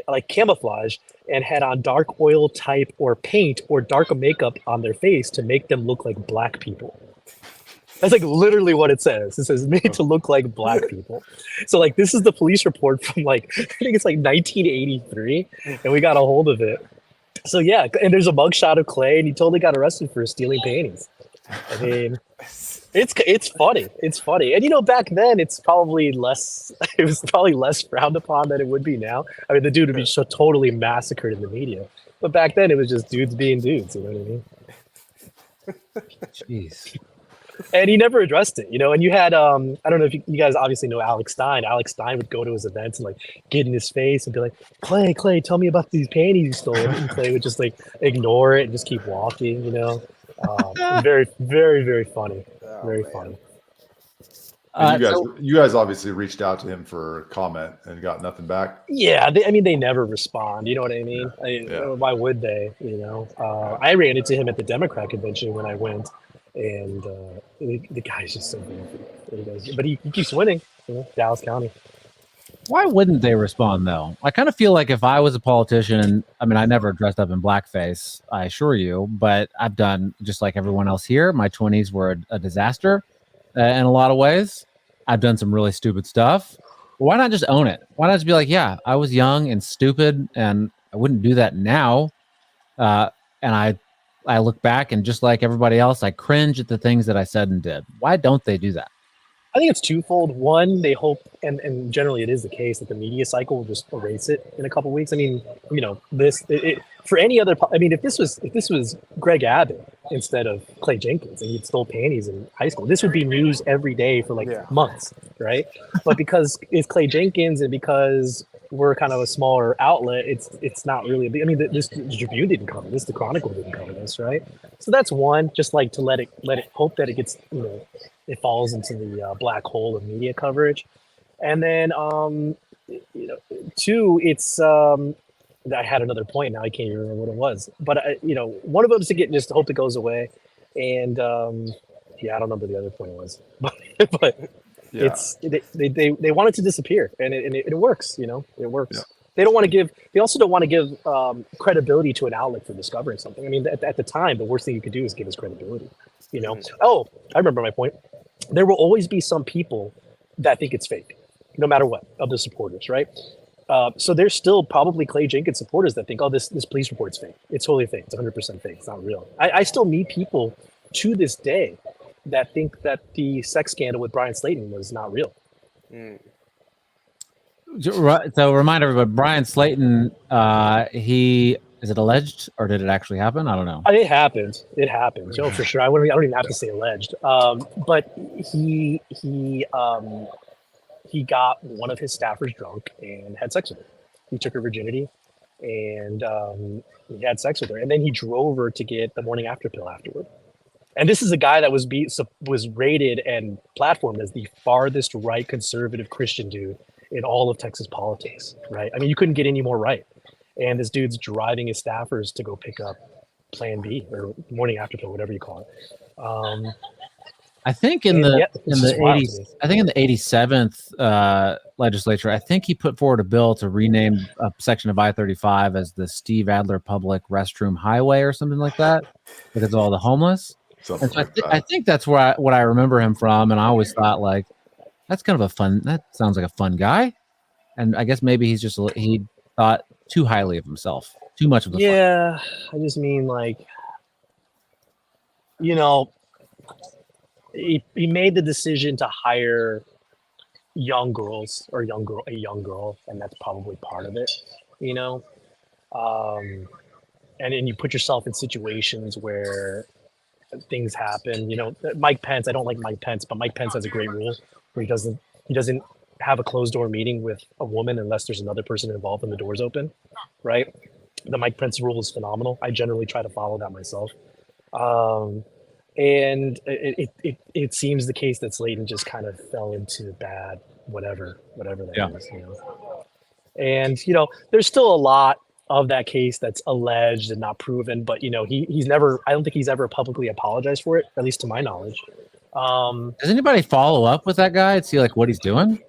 like camouflage, and had on dark oil type or paint or dark makeup on their face to make them look like black people. That's like literally what it says. It says made to look like black people. So like this is the police report from like, I think it's like 1983, and we got a hold of it. So yeah, and there's a mugshot of Clay, and he totally got arrested for stealing paintings. I mean, it's funny. It's funny. And you know, back then it was probably less frowned upon than it would be now. I mean, the dude would be so totally massacred in the media. But back then it was just dudes being dudes, you know what I mean? Jeez. And he never addressed it, you know. And you had I don't know if you guys obviously know Alex Stein. Alex Stein would go to his events and like get in his face and be like, Clay, tell me about these paintings you stole. And Clay would just like ignore it and just keep walking, you know. Very, very, very funny. Very funny. You guys obviously reached out to him for comment and got nothing back. Yeah, they never respond. You know what I mean? Why would they? You know, I ran into him at the Democrat convention when I went, and the guy's just so goofy. But he keeps winning. You know, Dallas County. Why wouldn't they respond, though? I kind of feel like if I was a politician, I mean, I never dressed up in blackface, I assure you, but I've done just like everyone else here. My 20s were a disaster in a lot of ways. I've done some really stupid stuff. Why not just own it? Why not just be like, yeah, I was young and stupid, and I wouldn't do that now. And I look back, and just like everybody else, I cringe at the things that I said and did. Why don't they do that? I think it's twofold. One, they hope, and generally it is the case, that the media cycle will just erase it in a couple of weeks. I mean, for any other, I mean, if this was Greg Abbott instead of Clay Jenkins and he'd stole panties in high school, this would be news every day for months, right? But because it's Clay Jenkins and because we're kind of a smaller outlet, it's not really. I mean, this Tribune didn't cover this, the Chronicle didn't cover this, right? So that's one. Just like to let it hope that it gets, it falls into the black hole of media coverage, and then two, it's I had another point now I can't even remember what it was, but one of them is to just hope it goes away, and I don't remember the other point was, but. Yeah. It's they want it to disappear, and it works. It works. Yeah. They don't want to give. They also don't want to give credibility to an outlet for discovering something. I mean, at the time, the worst thing you could do is give us credibility. Oh, I remember my point. There will always be some people that think it's fake, no matter what, of the supporters, right? So there's still probably Clay Jenkins supporters that think, oh, this police report's fake. It's totally fake. It's 100% fake. It's not real. I still meet people to this day that think that the sex scandal with Brian Slayton was not real. So remind everybody, Brian Slayton, he is it alleged or did it actually happen? I don't know. It happened. Oh, for sure. I don't even have to say alleged. But he got one of his staffers drunk and had sex with her. He took her virginity and he had sex with her, and then he drove her to get the morning after pill afterward. And this is a guy that was rated and platformed as the farthest right conservative Christian dude in all of Texas politics, right? I mean, you couldn't get any more right. And this dude's driving his staffers to go pick up Plan B or morning after pill, whatever you call it. I think in the 87th legislature, I think he put forward a bill to rename a section of I-35 as the Steve Adler Public Restroom Highway or something like that, because of all the homeless. And so I think that's what I remember him from, and I always thought like that sounds like a fun guy, and I guess maybe he thought too highly of himself, too much of the fun. I just mean like he made the decision to hire young girls or a young girl, and that's probably part of it, and then you put yourself in situations where things happen. Mike Pence, I don't like Mike Pence, but Mike Pence has a great rule where he doesn't have a closed door meeting with a woman unless there's another person involved and the door's open, right? The Mike Pence rule is phenomenal. I generally try to follow that myself. And it seems the case that Slayton just kind of fell into bad whatever that is, And there's still a lot of that case that's alleged and not proven, but he's never, I don't think he's ever publicly apologized for it, at least to my knowledge. Does anybody follow up with that guy and see like what he's doing?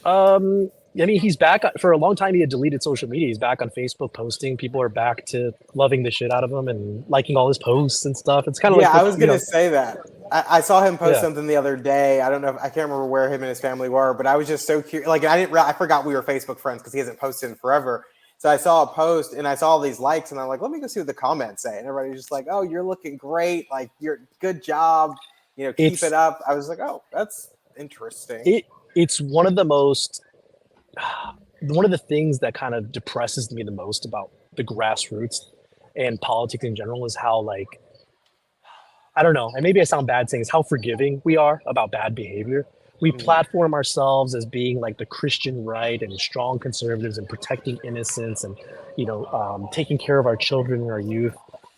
I mean, he's back for a long time. He had deleted social media. He's back on Facebook posting. People are back to loving the shit out of him and liking all his posts and stuff. It's kind of I was going to say that. I saw him post something the other day. I don't know. I can't remember where him and his family were, but I was just so curious. Like I forgot we were Facebook friends because he hasn't posted in forever. So I saw a post and I saw all these likes and I'm like, let me go see what the comments say. And everybody's just like, oh, you're looking great. Like, good job. Keep it up. I was like, oh, that's interesting. It's one of the things that kind of depresses me the most about the grassroots and politics in general is how, like, I don't know, and maybe I sound bad saying this, how forgiving we are about bad behavior. We platform ourselves as being like the Christian right and strong conservatives and protecting innocence and, taking care of our children and our youth.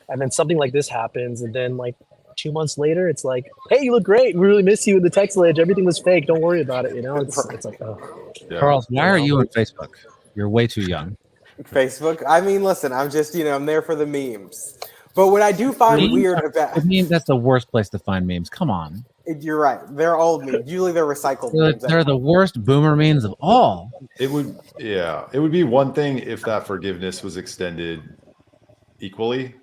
And then something like this happens. And then like 2 months later, it's like, hey, you look great. We really miss you in the text ledge. Everything was fake. Don't worry about it. It's like, oh. Charles, why are you on Facebook? You're way too young. Facebook? I mean, listen, I'm just, I'm there for the memes. But what I do find weird about that's the worst place to find memes. Come on. You're right. They're old memes. Usually they're recycled memes. They're the worst boomer memes of all. It would be one thing if that forgiveness was extended equally,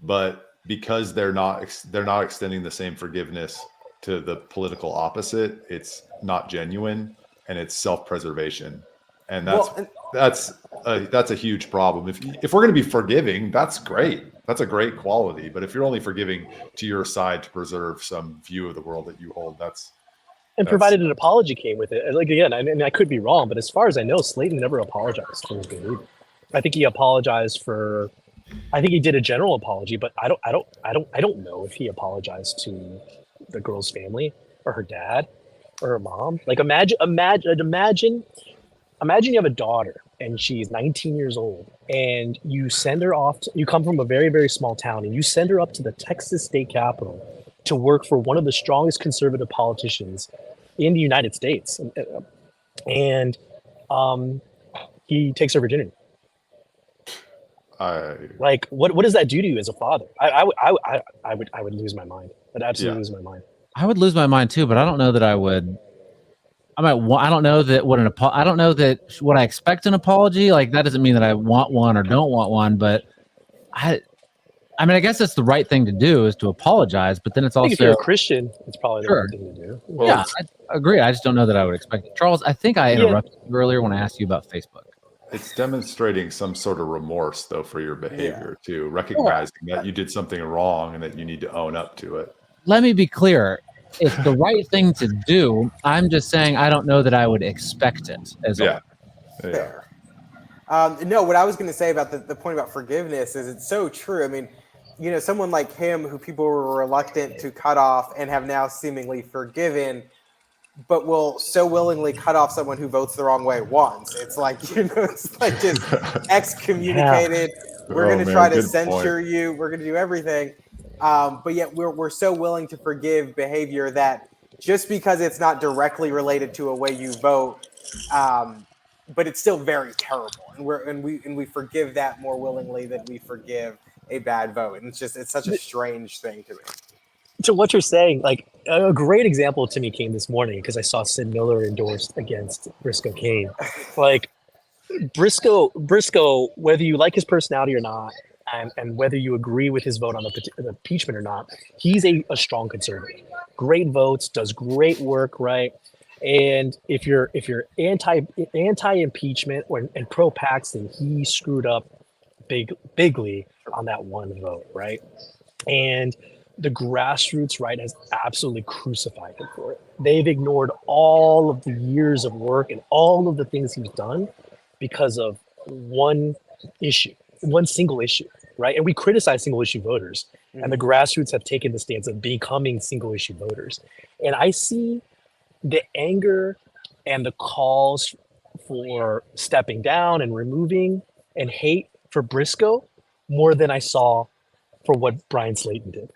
but because they're not extending the same forgiveness to the political opposite, it's not genuine and it's self-preservation. And that's a huge problem. If we're going to be forgiving, that's great. That's a great quality. But if you're only forgiving to your side to preserve some view of the world that you hold, provided an apology came with it. Like, again, I could be wrong, but as far as I know, Slayton never apologized for his behavior. I think he apologized for. I think he did a general apology, but I don't know if he apologized to the girl's family or her dad or her mom. Like, imagine you have a daughter and she's 19 years old and you send her off you come from a very, very small town and you send her up to the Texas state capitol to work for one of the strongest conservative politicians in the United States. And he takes her virginity. Like, what does that do to you as a father? I would lose my mind. I'd absolutely lose my mind. I would lose my mind too, but I don't know that I would. I don't know that what I expect an apology. Like, that doesn't mean that I want one or don't want one, but I guess it's the right thing to do is to apologize, but then it's also, if you're a Christian, it's probably the right thing to do. Well, yeah, I agree. I just don't know that I would expect it. Charles, I think I interrupted you earlier when I asked you about Facebook. It's demonstrating some sort of remorse, though, for your behavior, too, recognizing that you did something wrong and that you need to own up to it. Let me be clear. It's the right thing to do. I'm just saying I don't know that I would expect it as well. Fair. No, what I was going to say about the point about forgiveness is it's so true. I mean, someone like him who people were reluctant to cut off and have now seemingly forgiven, but will so willingly cut off someone who votes the wrong way once. It's like, it's like just excommunicated. Yeah. We're going to try to censure you. We're going to do everything. But yet we're so willing to forgive behavior that just because it's not directly related to a way you vote, but it's still very terrible. And we forgive that more willingly than we forgive a bad vote. And it's such a strange thing to me. To what you're saying, like, a great example to me came this morning because I saw Sid Miller endorsed against Briscoe Cain. Like, Briscoe, whether you like his personality or not, and whether you agree with his vote on the impeachment or not, he's a strong conservative. Great votes, does great work, right? And if you're anti-impeachment and pro Paxton, he screwed up bigly on that one vote, right? And the grassroots right has absolutely crucified him for it. They've ignored all of the years of work and all of the things he's done because of one single issue, right? And we criticize single issue voters, and the grassroots have taken the stance of becoming single issue voters. And I see the anger and the calls for stepping down and removing and hate for Briscoe more than I saw for what Brian Slayton did.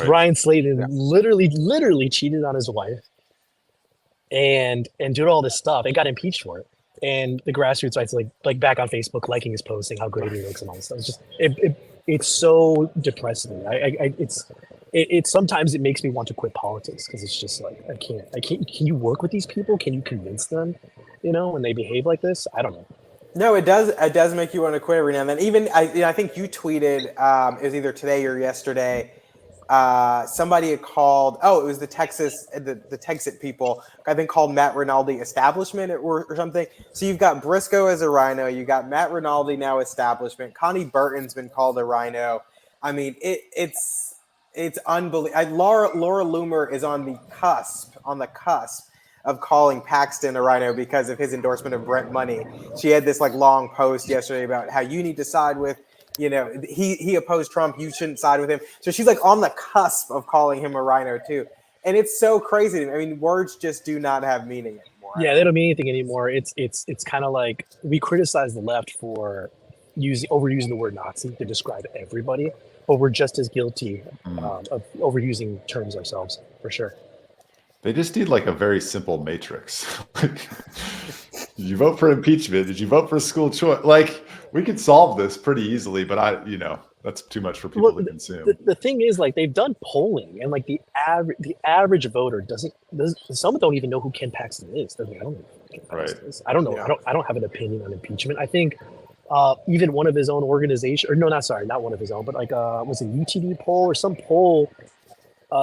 Brian Slayton literally cheated on his wife and did all this stuff and got impeached for it. And the grassroots rights, like back on Facebook, liking his post, saying how great he looks and all this stuff. It's just it's so depressing. It's sometimes it makes me want to quit politics because it's just like I can't. Can you work with these people? Can you convince them? When they behave like this, I don't know. No, it does. It does make you want to quit every now and then. Even I think you tweeted it was either today or yesterday. Somebody had called. Oh, it was the Texit people. I think called Matt Rinaldi establishment or something. So you've got Briscoe as a rhino. You got Matt Rinaldi now establishment. Connie Burton's been called a rhino. I mean, it's unbelievable. Laura Loomer is on the cusp of calling Paxton a rhino because of his endorsement of Brent Money. She had this long post yesterday about how you need to side with. He opposed Trump. You shouldn't side with him. So she's on the cusp of calling him a rhino too. And it's so crazy to me. I mean, words just do not have meaning anymore. Yeah, they don't mean anything anymore. It's kind of like we criticize the left for overusing the word Nazi to describe everybody, but we're just as guilty of overusing terms ourselves, for sure. They just need a very simple matrix. Did you vote for impeachment? Did you vote for school choice? We could solve this pretty easily, but That's too much for people to consume. The thing is, like, they've done polling, and like the average voter doesn't. Some don't even know who Ken Paxton is. I don't know who Ken Paxton is. I don't know. Yeah. I don't have an opinion on impeachment. I think even one of his own organization, or no, not one of his own, but like was a UTV poll or some poll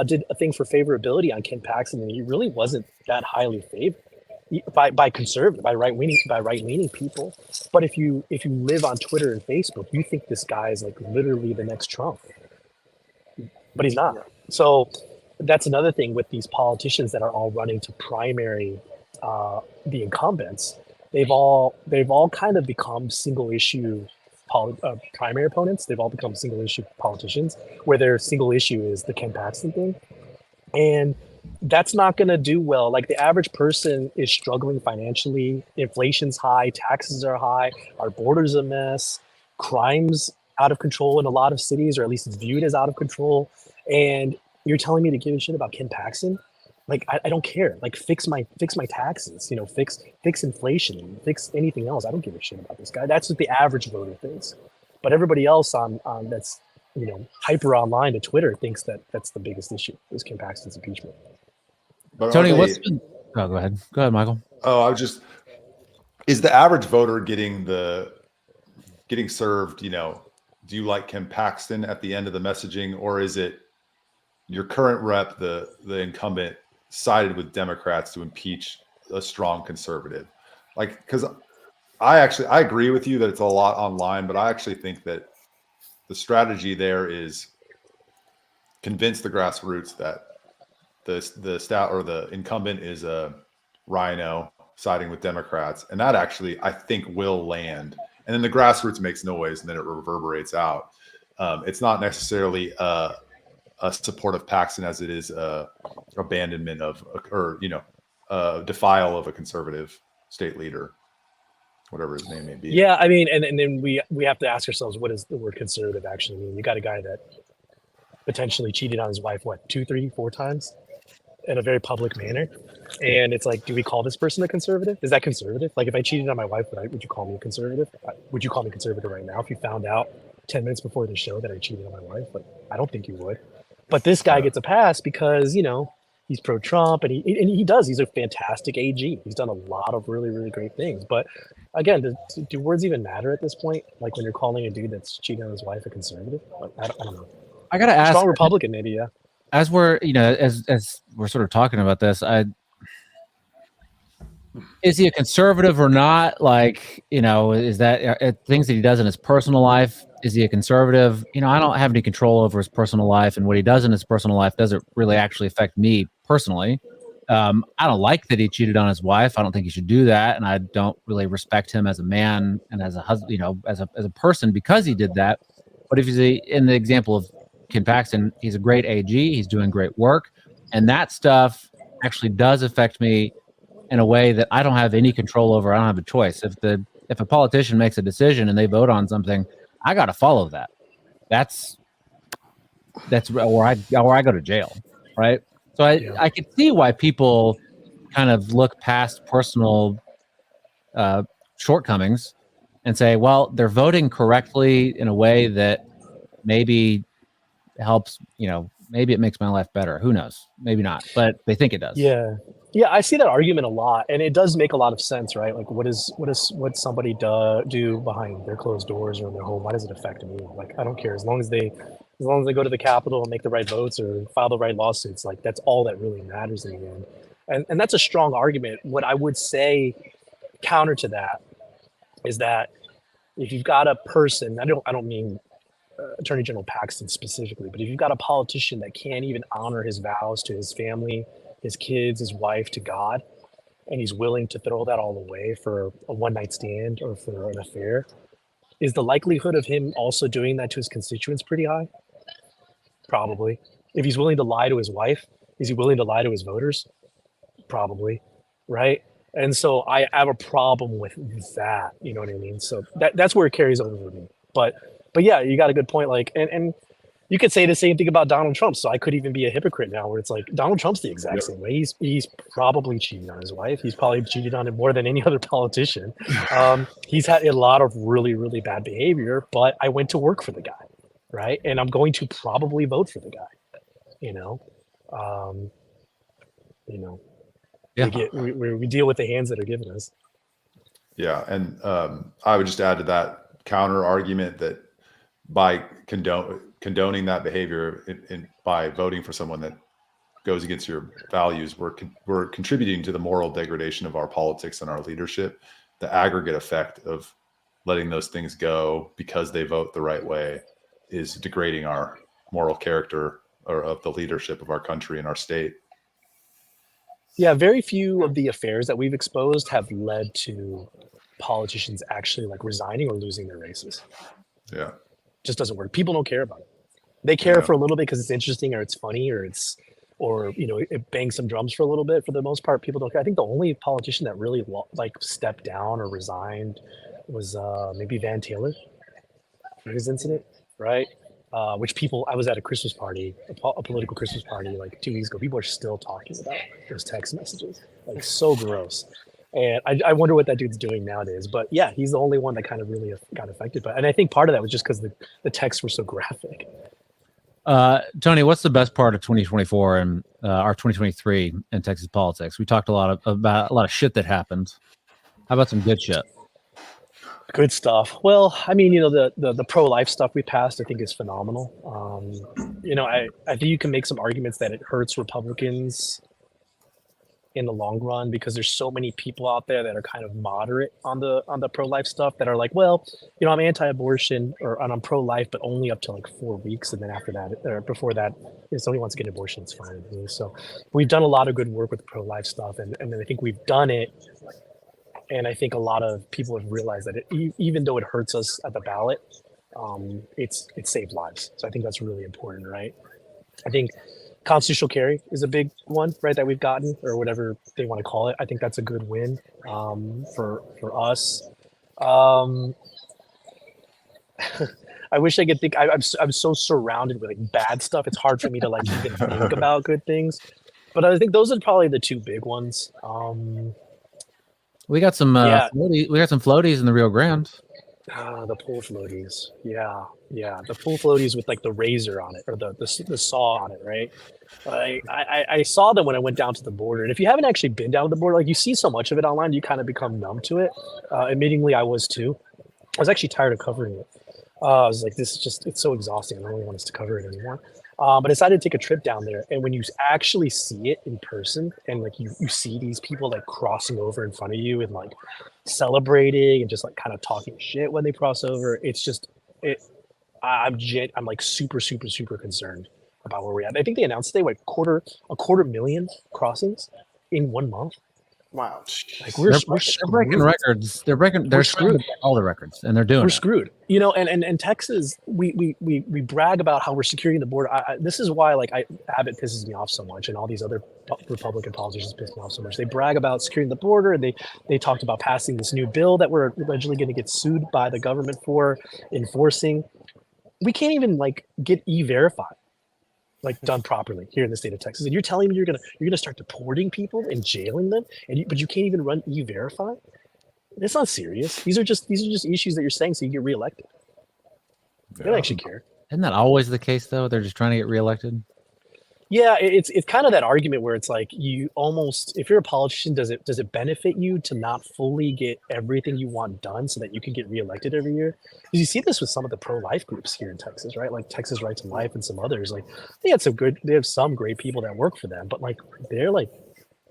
did a thing for favorability on Ken Paxton, and he really wasn't that highly favored by conservative, by right leaning people. But if you live on Twitter and Facebook, you think this guy is like literally the next Trump, but he's not. So that's another thing with these politicians that are all running to primary the incumbents. They've all kind of become single issue primary opponents. They've all become single issue politicians, where their single issue is the Ken Paxton thing, and that's not going to do well. Like, the average person is struggling financially. Inflation's high, taxes are high, our border's a mess, crime's out of control in a lot of cities, or at least it's viewed as out of control. And you're telling me to give a shit about Ken Paxton? Like, I don't care. Like, fix my taxes, fix inflation, fix anything else. I don't give a shit about this guy. That's what the average voter thinks. But everybody else on that's, hyper online to Twitter thinks that that's the biggest issue, is Ken Paxton's impeachment. But Tony, go ahead. Go ahead, Michael. Oh, is the average voter getting served, do you like Ken Paxton at the end of the messaging, or is it your current rep, the incumbent, sided with Democrats to impeach a strong conservative? Like, because I agree with you that it's a lot online, but I actually think that the strategy there is convince the grassroots that the incumbent is a rhino siding with Democrats, and that actually I think will land. And then the grassroots makes noise, and then it reverberates out. It's not necessarily a support of Paxton as it is abandonment of, or defile of a conservative state leader, whatever his name may be. Yeah, I mean, and then we have to ask ourselves, what does the word conservative actually mean? You got a guy that potentially cheated on his wife, 2, 3, 4 times in a very public manner. And it's like, do we call this person a conservative? Is that conservative? Like, if I cheated on my wife, would you call me a conservative? Would you call me conservative right now if you found out 10 minutes before the show that I cheated on my wife? Like, I don't think you would. But this guy gets a pass because, he's pro-Trump, and he does. He's a fantastic AG. He's done a lot of really, really great things. But again, do words even matter at this point? Like, when you're calling a dude that's cheating on his wife a conservative? Like, I don't know. I gotta ask. Strong Republican, maybe, yeah. As we're, as we're sort of talking about this, is he a conservative or not? Like, is that things that he does in his personal life? Is he a conservative? I don't have any control over his personal life, and what he does in his personal life doesn't really actually affect me personally. I don't like that he cheated on his wife. I don't think he should do that, and I don't really respect him as a man and as a husband, as a person, because he did that. But if he's in the example of Ken Paxton, he's a great AG. He's doing great work, and that stuff actually does affect me in a way that I don't have any control over. I don't have a choice. If a politician makes a decision and they vote on something, I got to follow that. That's where I go to jail, right? So I can see why people kind of look past personal shortcomings and say, well, they're voting correctly in a way that maybe helps, maybe it makes my life better. Who knows? Maybe not, but they think it does. Yeah, I see that argument a lot, and it does make a lot of sense, right? Like, what somebody do behind their closed doors or in their home? Why does it affect me? Like, I don't care, as long as they go to the Capitol and make the right votes or file the right lawsuits. Like, that's all that really matters in the end. And that's a strong argument. What I would say counter to that is that if you've got a person, I don't mean Attorney General Paxton specifically, but if you've got a politician that can't even honor his vows to his family, his kids, his wife, to God, and he's willing to throw that all away for a one-night stand or for an affair, is the likelihood of him also doing that to his constituents pretty high? Probably. If he's willing to lie to his wife, is he willing to lie to his voters? Probably, right? And so I have a problem with that, you know what I mean? So that's where it carries over with me. But yeah, you got a good point. Like, and you could say the same thing about Donald Trump. So I could even be a hypocrite now, where it's like Donald Trump's the exact same way. He's probably cheated on his wife. He's probably cheated on him more than any other politician. He's had a lot of really, really bad behavior, but I went to work for the guy. right? And I'm going to probably vote for the guy. You know, um, Yeah. we deal with the hands that are given us. Yeah, and I would just add to that counter argument that by condoning that behavior by voting for someone that goes against your values, we're contributing to the moral degradation of our politics and our leadership. The aggregate effect of letting those things go because they vote the right way is degrading our moral character or of the leadership of our country and our state. Yeah, very few of the affairs that we've exposed have led to politicians actually like resigning or losing their races. Yeah. Just doesn't work. People don't care about it. They care for a little bit because it's interesting or it's funny or it bangs some drums for a little bit. For the most part, people don't care. I think the only politician that really like stepped down or resigned was maybe Van Taylor for his incident, right? Which I was at a Christmas party, a political Christmas party like 2 weeks ago. People are still talking about those text messages, like so gross. And I wonder what that dude's doing nowadays. But yeah, he's the only one that kind of really got affected by it. And I think part of that was just because the texts were so graphic. Tony, what's the best part of 2024 and our 2023 in Texas politics? We talked about a lot of shit that happened. How about some good shit? Good stuff. Well, I mean, the pro-life stuff we passed, I think is phenomenal. I think you can make some arguments that it hurts Republicans in the long run because there's so many people out there that are kind of moderate on the pro-life stuff that are like, well, I'm anti-abortion and I'm pro-life, but only up to like 4 weeks, and then after that or before that, if somebody wants to get an abortion, it's fine with me. So we've done a lot of good work with pro-life stuff, and I think we've done it. And I think a lot of people have realized that even though it hurts us at the ballot, it's saved lives. So I think that's really important, right? I think constitutional carry is a big one, right, that we've gotten, or whatever they want to call it. I think that's a good win for us. I wish I could think. I'm so surrounded with like bad stuff. It's hard for me to like even think about good things. But I think those are probably the two big ones. We got some floaties in the Rio Grande. The pool floaties. Yeah. The pool floaties with like the razor on it or the saw on it, right? I saw them when I went down to the border. And if you haven't actually been down to the border, like you see so much of it online, you kind of become numb to it. Admittingly, I was too. I was actually tired of covering it. I was like, it's so exhausting. I don't really want us to cover it anymore. But I decided to take a trip down there. And when you actually see it in person and like you see these people like crossing over in front of you and like celebrating and just like kind of talking shit when they cross over, it's just I'm like super, super, super concerned about where we're at. I think they announced today like a quarter million crossings in 1 month. Wow. Like they're breaking records. They're screwed all the records, and we're screwed. And Texas, we brag about how we're securing the border. This is why like Abbott pisses me off so much, and all these other Republican politicians piss me off so much. They brag about securing the border, and they talked about passing this new bill that we're allegedly going to get sued by the government for enforcing. We can't even like get E-Verify like done properly here in the state of Texas, and you're telling me you're gonna start deporting people and jailing them, but you can't even run E-Verify? It's not serious. These are just issues that you're saying so you get reelected. They don't actually care. Isn't that always the case though? They're just trying to get reelected. Yeah, it's kind of that argument where it's like you almost, if you're a politician, does it benefit you to not fully get everything you want done so that you can get reelected every year? Because you see this with some of the pro-life groups here in Texas, right? Like Texas Right to Life and some others. Like they have some great people that work for them, but like they're like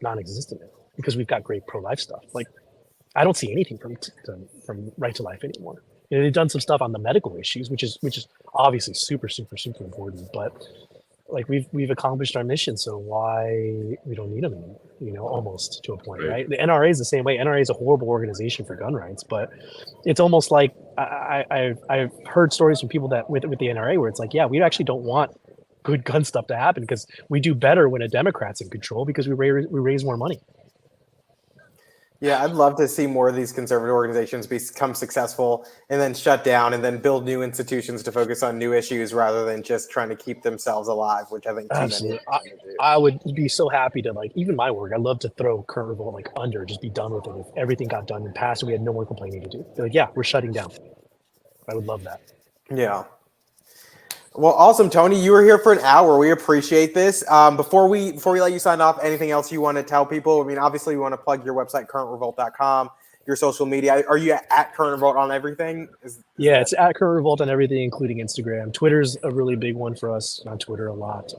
non-existent now because we've got great pro-life stuff. Like I don't see anything from Right to Life anymore. They've done some stuff on the medical issues, which is obviously super, super, super important, but like we've accomplished our mission, so why we don't need them anymore, almost to a point, right? The NRA is the same way. NRA is a horrible organization for gun rights, but it's almost like I've heard stories from people that with the NRA where it's like, yeah, we actually don't want good gun stuff to happen because we do better when a Democrat's in control because we raise more money. Yeah, I'd love to see more of these conservative organizations become successful and then shut down and then build new institutions to focus on new issues rather than just trying to keep themselves alive, which I think absolutely. I would be so happy to like even my work. I'd love to throw Current Revolt like under, just be done with it. If everything got done and passed and we had no more complaining to do. They're like, yeah, we're shutting down. I would love that. Yeah. Well, awesome, Tony. You were here for an hour. We appreciate this. Before we let you sign off, anything else you want to tell people? I mean, obviously, we want to plug your website, currentrevolt.com, your social media. Are you at Current Revolt on everything? It's at Current Revolt on everything, including Instagram. Twitter's a really big one for us. On Twitter a lot.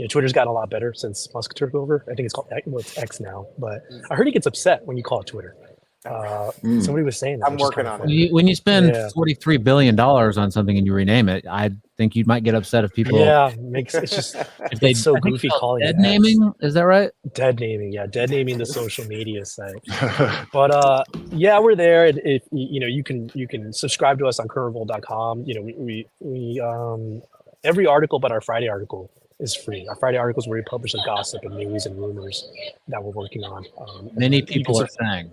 Twitter's gotten a lot better since Musk took over. I think it's called it's X now, but I heard he gets upset when you call it Twitter. Somebody was saying that. I'm working on it. When you spend $43 billion on something and you rename it, I think you might get upset if people. Yeah, it's just if they so goofy calling dead naming. Is that right? Dead naming, dead naming the social media site. But we're there. If you can subscribe to us on currentrevolt.com. We every article but our Friday article is free. Our Friday articles where we publish the gossip and news and rumors that we're working on. Many people are saying.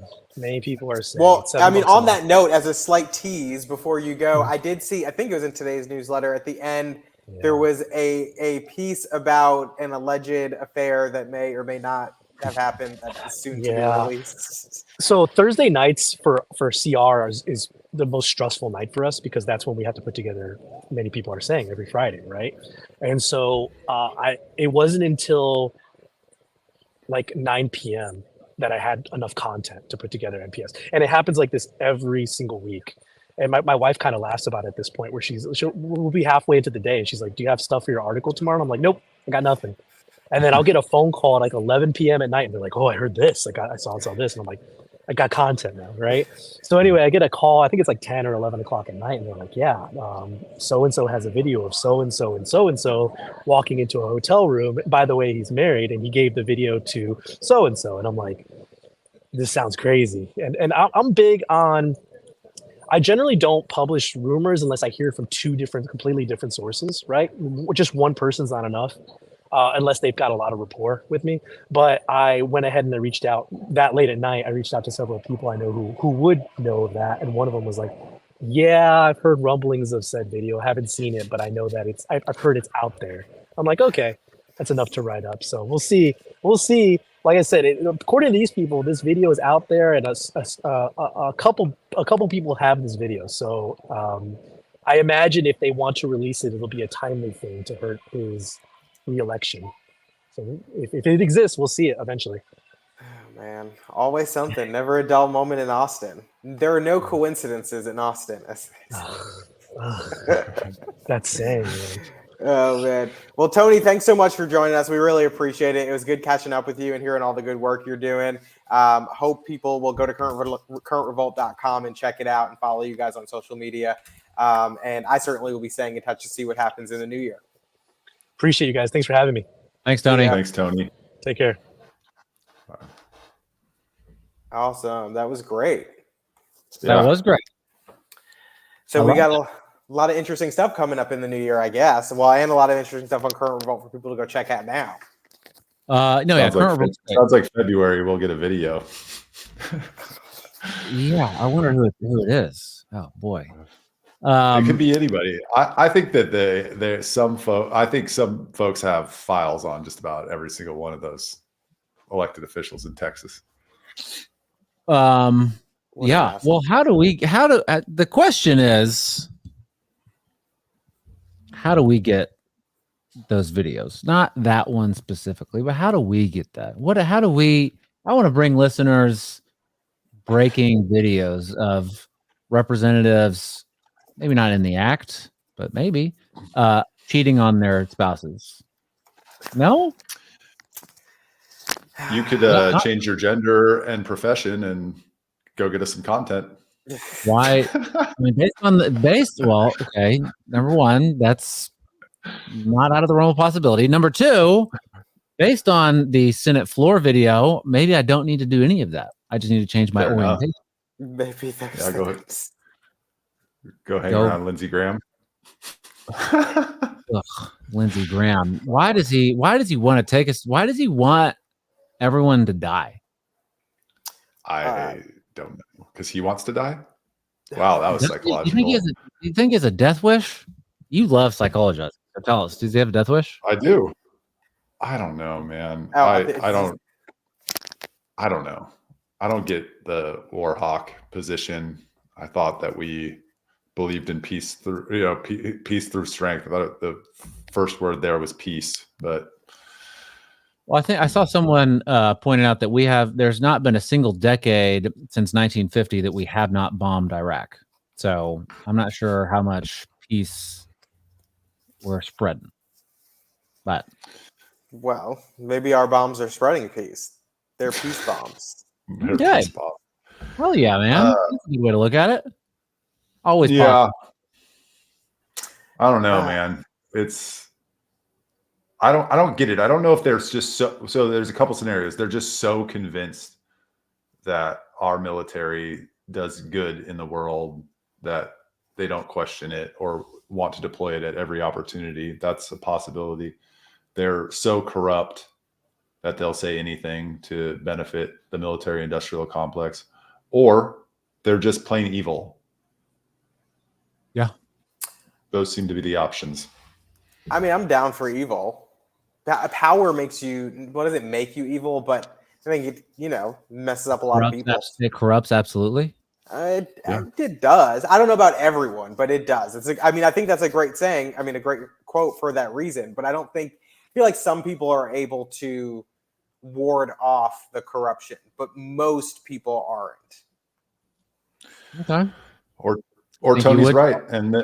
Well, I mean, on that note, as a slight tease before you go, I did see, I think it was in today's newsletter, at the end, there was a piece about an alleged affair that may or may not have happened that is soon to be released. So Thursday nights for CR is the most stressful night for us because that's when we have to put together, many people are saying, every Friday, right? And so it wasn't until like 9 p.m. that I had enough content to put together NPS. And it happens like this every single week. And my wife kind of laughs about it at this point where we'll be halfway into the day and she's like, do you have stuff for your article tomorrow? And I'm like, nope, I got nothing. And then I'll get a phone call at like 11 p.m. at night and they're like, oh, I heard this. I saw this. And I'm like, I got content now, right? So anyway, I get a call. I think it's like 10 or 11 o'clock at night. And they're like, so-and-so has a video of so-and-so and so-and-so walking into a hotel room. By the way, he's married and he gave the video to so-and-so. And I'm like, this sounds crazy. And I'm big on, I generally don't publish rumors unless I hear from two completely different sources, right? Just one person's not enough. Unless they've got a lot of rapport with me. But I went ahead and I reached out that late at night. I reached out to several people I know who would know of that. And one of them was like, yeah, I've heard rumblings of said video. I haven't seen it, but I know that I've heard it's out there. I'm like, okay, that's enough to write up. So we'll see. Like I said, according to these people, this video is out there and a couple people have this video. So I imagine if they want to release it, it'll be a timely thing to hurt his re-election. So if it exists, we'll see it eventually. Oh, man, always something. Never a dull moment in Austin. There are no coincidences in Austin. That's saying, man. Oh, man. Well, Tony, thanks so much for joining us. We really appreciate it. It was good catching up with you and hearing all the good work you're doing. Hope people will go to currentrevolt.com and check it out and follow you guys on social media. And I certainly will be staying in touch to see what happens in the new year. Appreciate you guys. Thanks for having me. Thanks, Tony. Yeah. Thanks, Tony. Take care. Awesome. That was great. That was great. So we got a lot of interesting stuff coming up in the new year, I guess. Well, and a lot of interesting stuff on Current Revolt for people to go check out now. Sounds like February we'll get a video. Yeah, I wonder who it is. Oh boy. It could be anybody. I think that there's some folks. I think some folks have files on just about every single one of those elected officials in Texas. Yeah. Well, the question is, how do we get those videos? Not that one specifically, but how do we get that? I want to bring listeners breaking videos of representatives, maybe not in the act, but maybe cheating on their spouses. No? You could change your gender and profession and go get us some content. Why? I mean, okay. Number one, that's not out of the realm of possibility. Number two, based on the Senate floor video, maybe I don't need to do any of that. I just need to change my orientation. Maybe there's Go hang around Lindsey Graham. Lindsey Graham. Why does he want to take us? Why does he want everyone to die? I don't know. Because he wants to die? Wow, that was psychological. You think he has a death wish? You love psychologists. So tell us, does he have a death wish? I do. I don't know, man. I don't know. I don't get the war hawk position. I thought that we believed in peace through peace through strength. I thought the first word there was peace, but well, I think I saw someone pointed out that there's not been a single decade since 1950 that we have not bombed Iraq. So I'm not sure how much peace we're spreading, but well, maybe our bombs are spreading peace. They're peace bombs. Okay. Hell yeah, man! That's a good way to look at it. Always possible. I don't know, man. I don't get it. I don't know if there's just so there's a couple scenarios. They're just so convinced that our military does good in the world that they don't question it or want to deploy it at every opportunity. That's a possibility. They're so corrupt that they'll say anything to benefit the military industrial complex, or they're just plain evil. Yeah. Those seem to be the options. I mean, I'm down for evil. Power makes you, what does it make you evil? But I think it, messes up a lot of people. It corrupts, absolutely. It does. I don't know about everyone, but it does. I think that's a great saying. A great quote for that reason. But I feel like some people are able to ward off the corruption, but most people aren't. Okay. Or Tony's right, and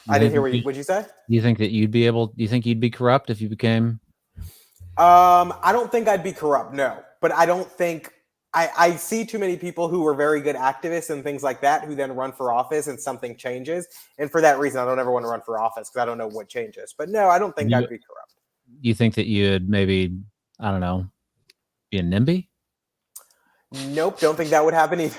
I didn't hear what'd you say? Do you think that you'd be corrupt if you became? I don't think I'd be corrupt, no. But I don't think I see too many people who were very good activists and things like that who then run for office and something changes. And for that reason, I don't ever want to run for office because I don't know what changes. But no, I don't think I'd be corrupt. You think that you'd maybe, I don't know, be a NIMBY? Nope, don't think that would happen either.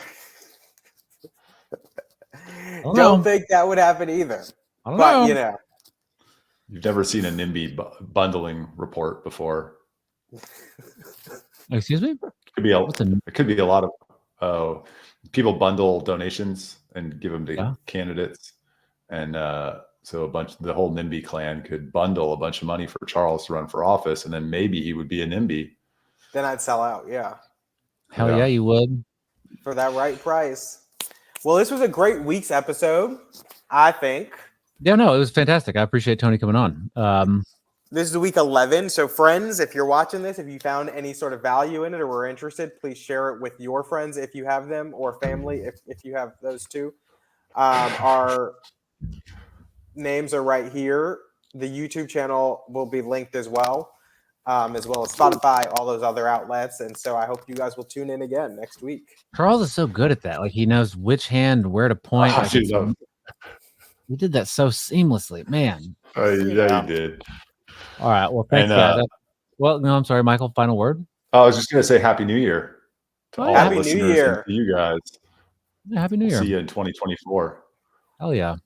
Don't think that would happen either. But you've never seen a NIMBY bundling report before. Excuse me? It could be a lot of people bundle donations and give them to candidates, and so the whole NIMBY clan could bundle a bunch of money for Charles to run for office, and then maybe he would be a NIMBY. Then I'd sell out. Yeah. Hell yeah, you would. For that right price. Well, this was a great week's episode, I think. Yeah, no, it was fantastic. I appreciate Tony coming on. This is week 11. So friends, if you're watching this, if you found any sort of value in it or were interested, please share it with your friends if you have them, or family if you have those too. Our names are right here. The YouTube channel will be linked as well as Spotify, all those other outlets. And so I hope you guys will tune in again next week. Charles is so good at that. Like, he knows which hand where to point. You did that so seamlessly, man. Yeah, you did. All right. Well, thanks, guys. Well, no, I'm sorry, Michael. Final word. I was just going to say Happy New Year to all Happy the New listeners Year and to you guys. Yeah, Happy New Year. See you in 2024. Hell yeah.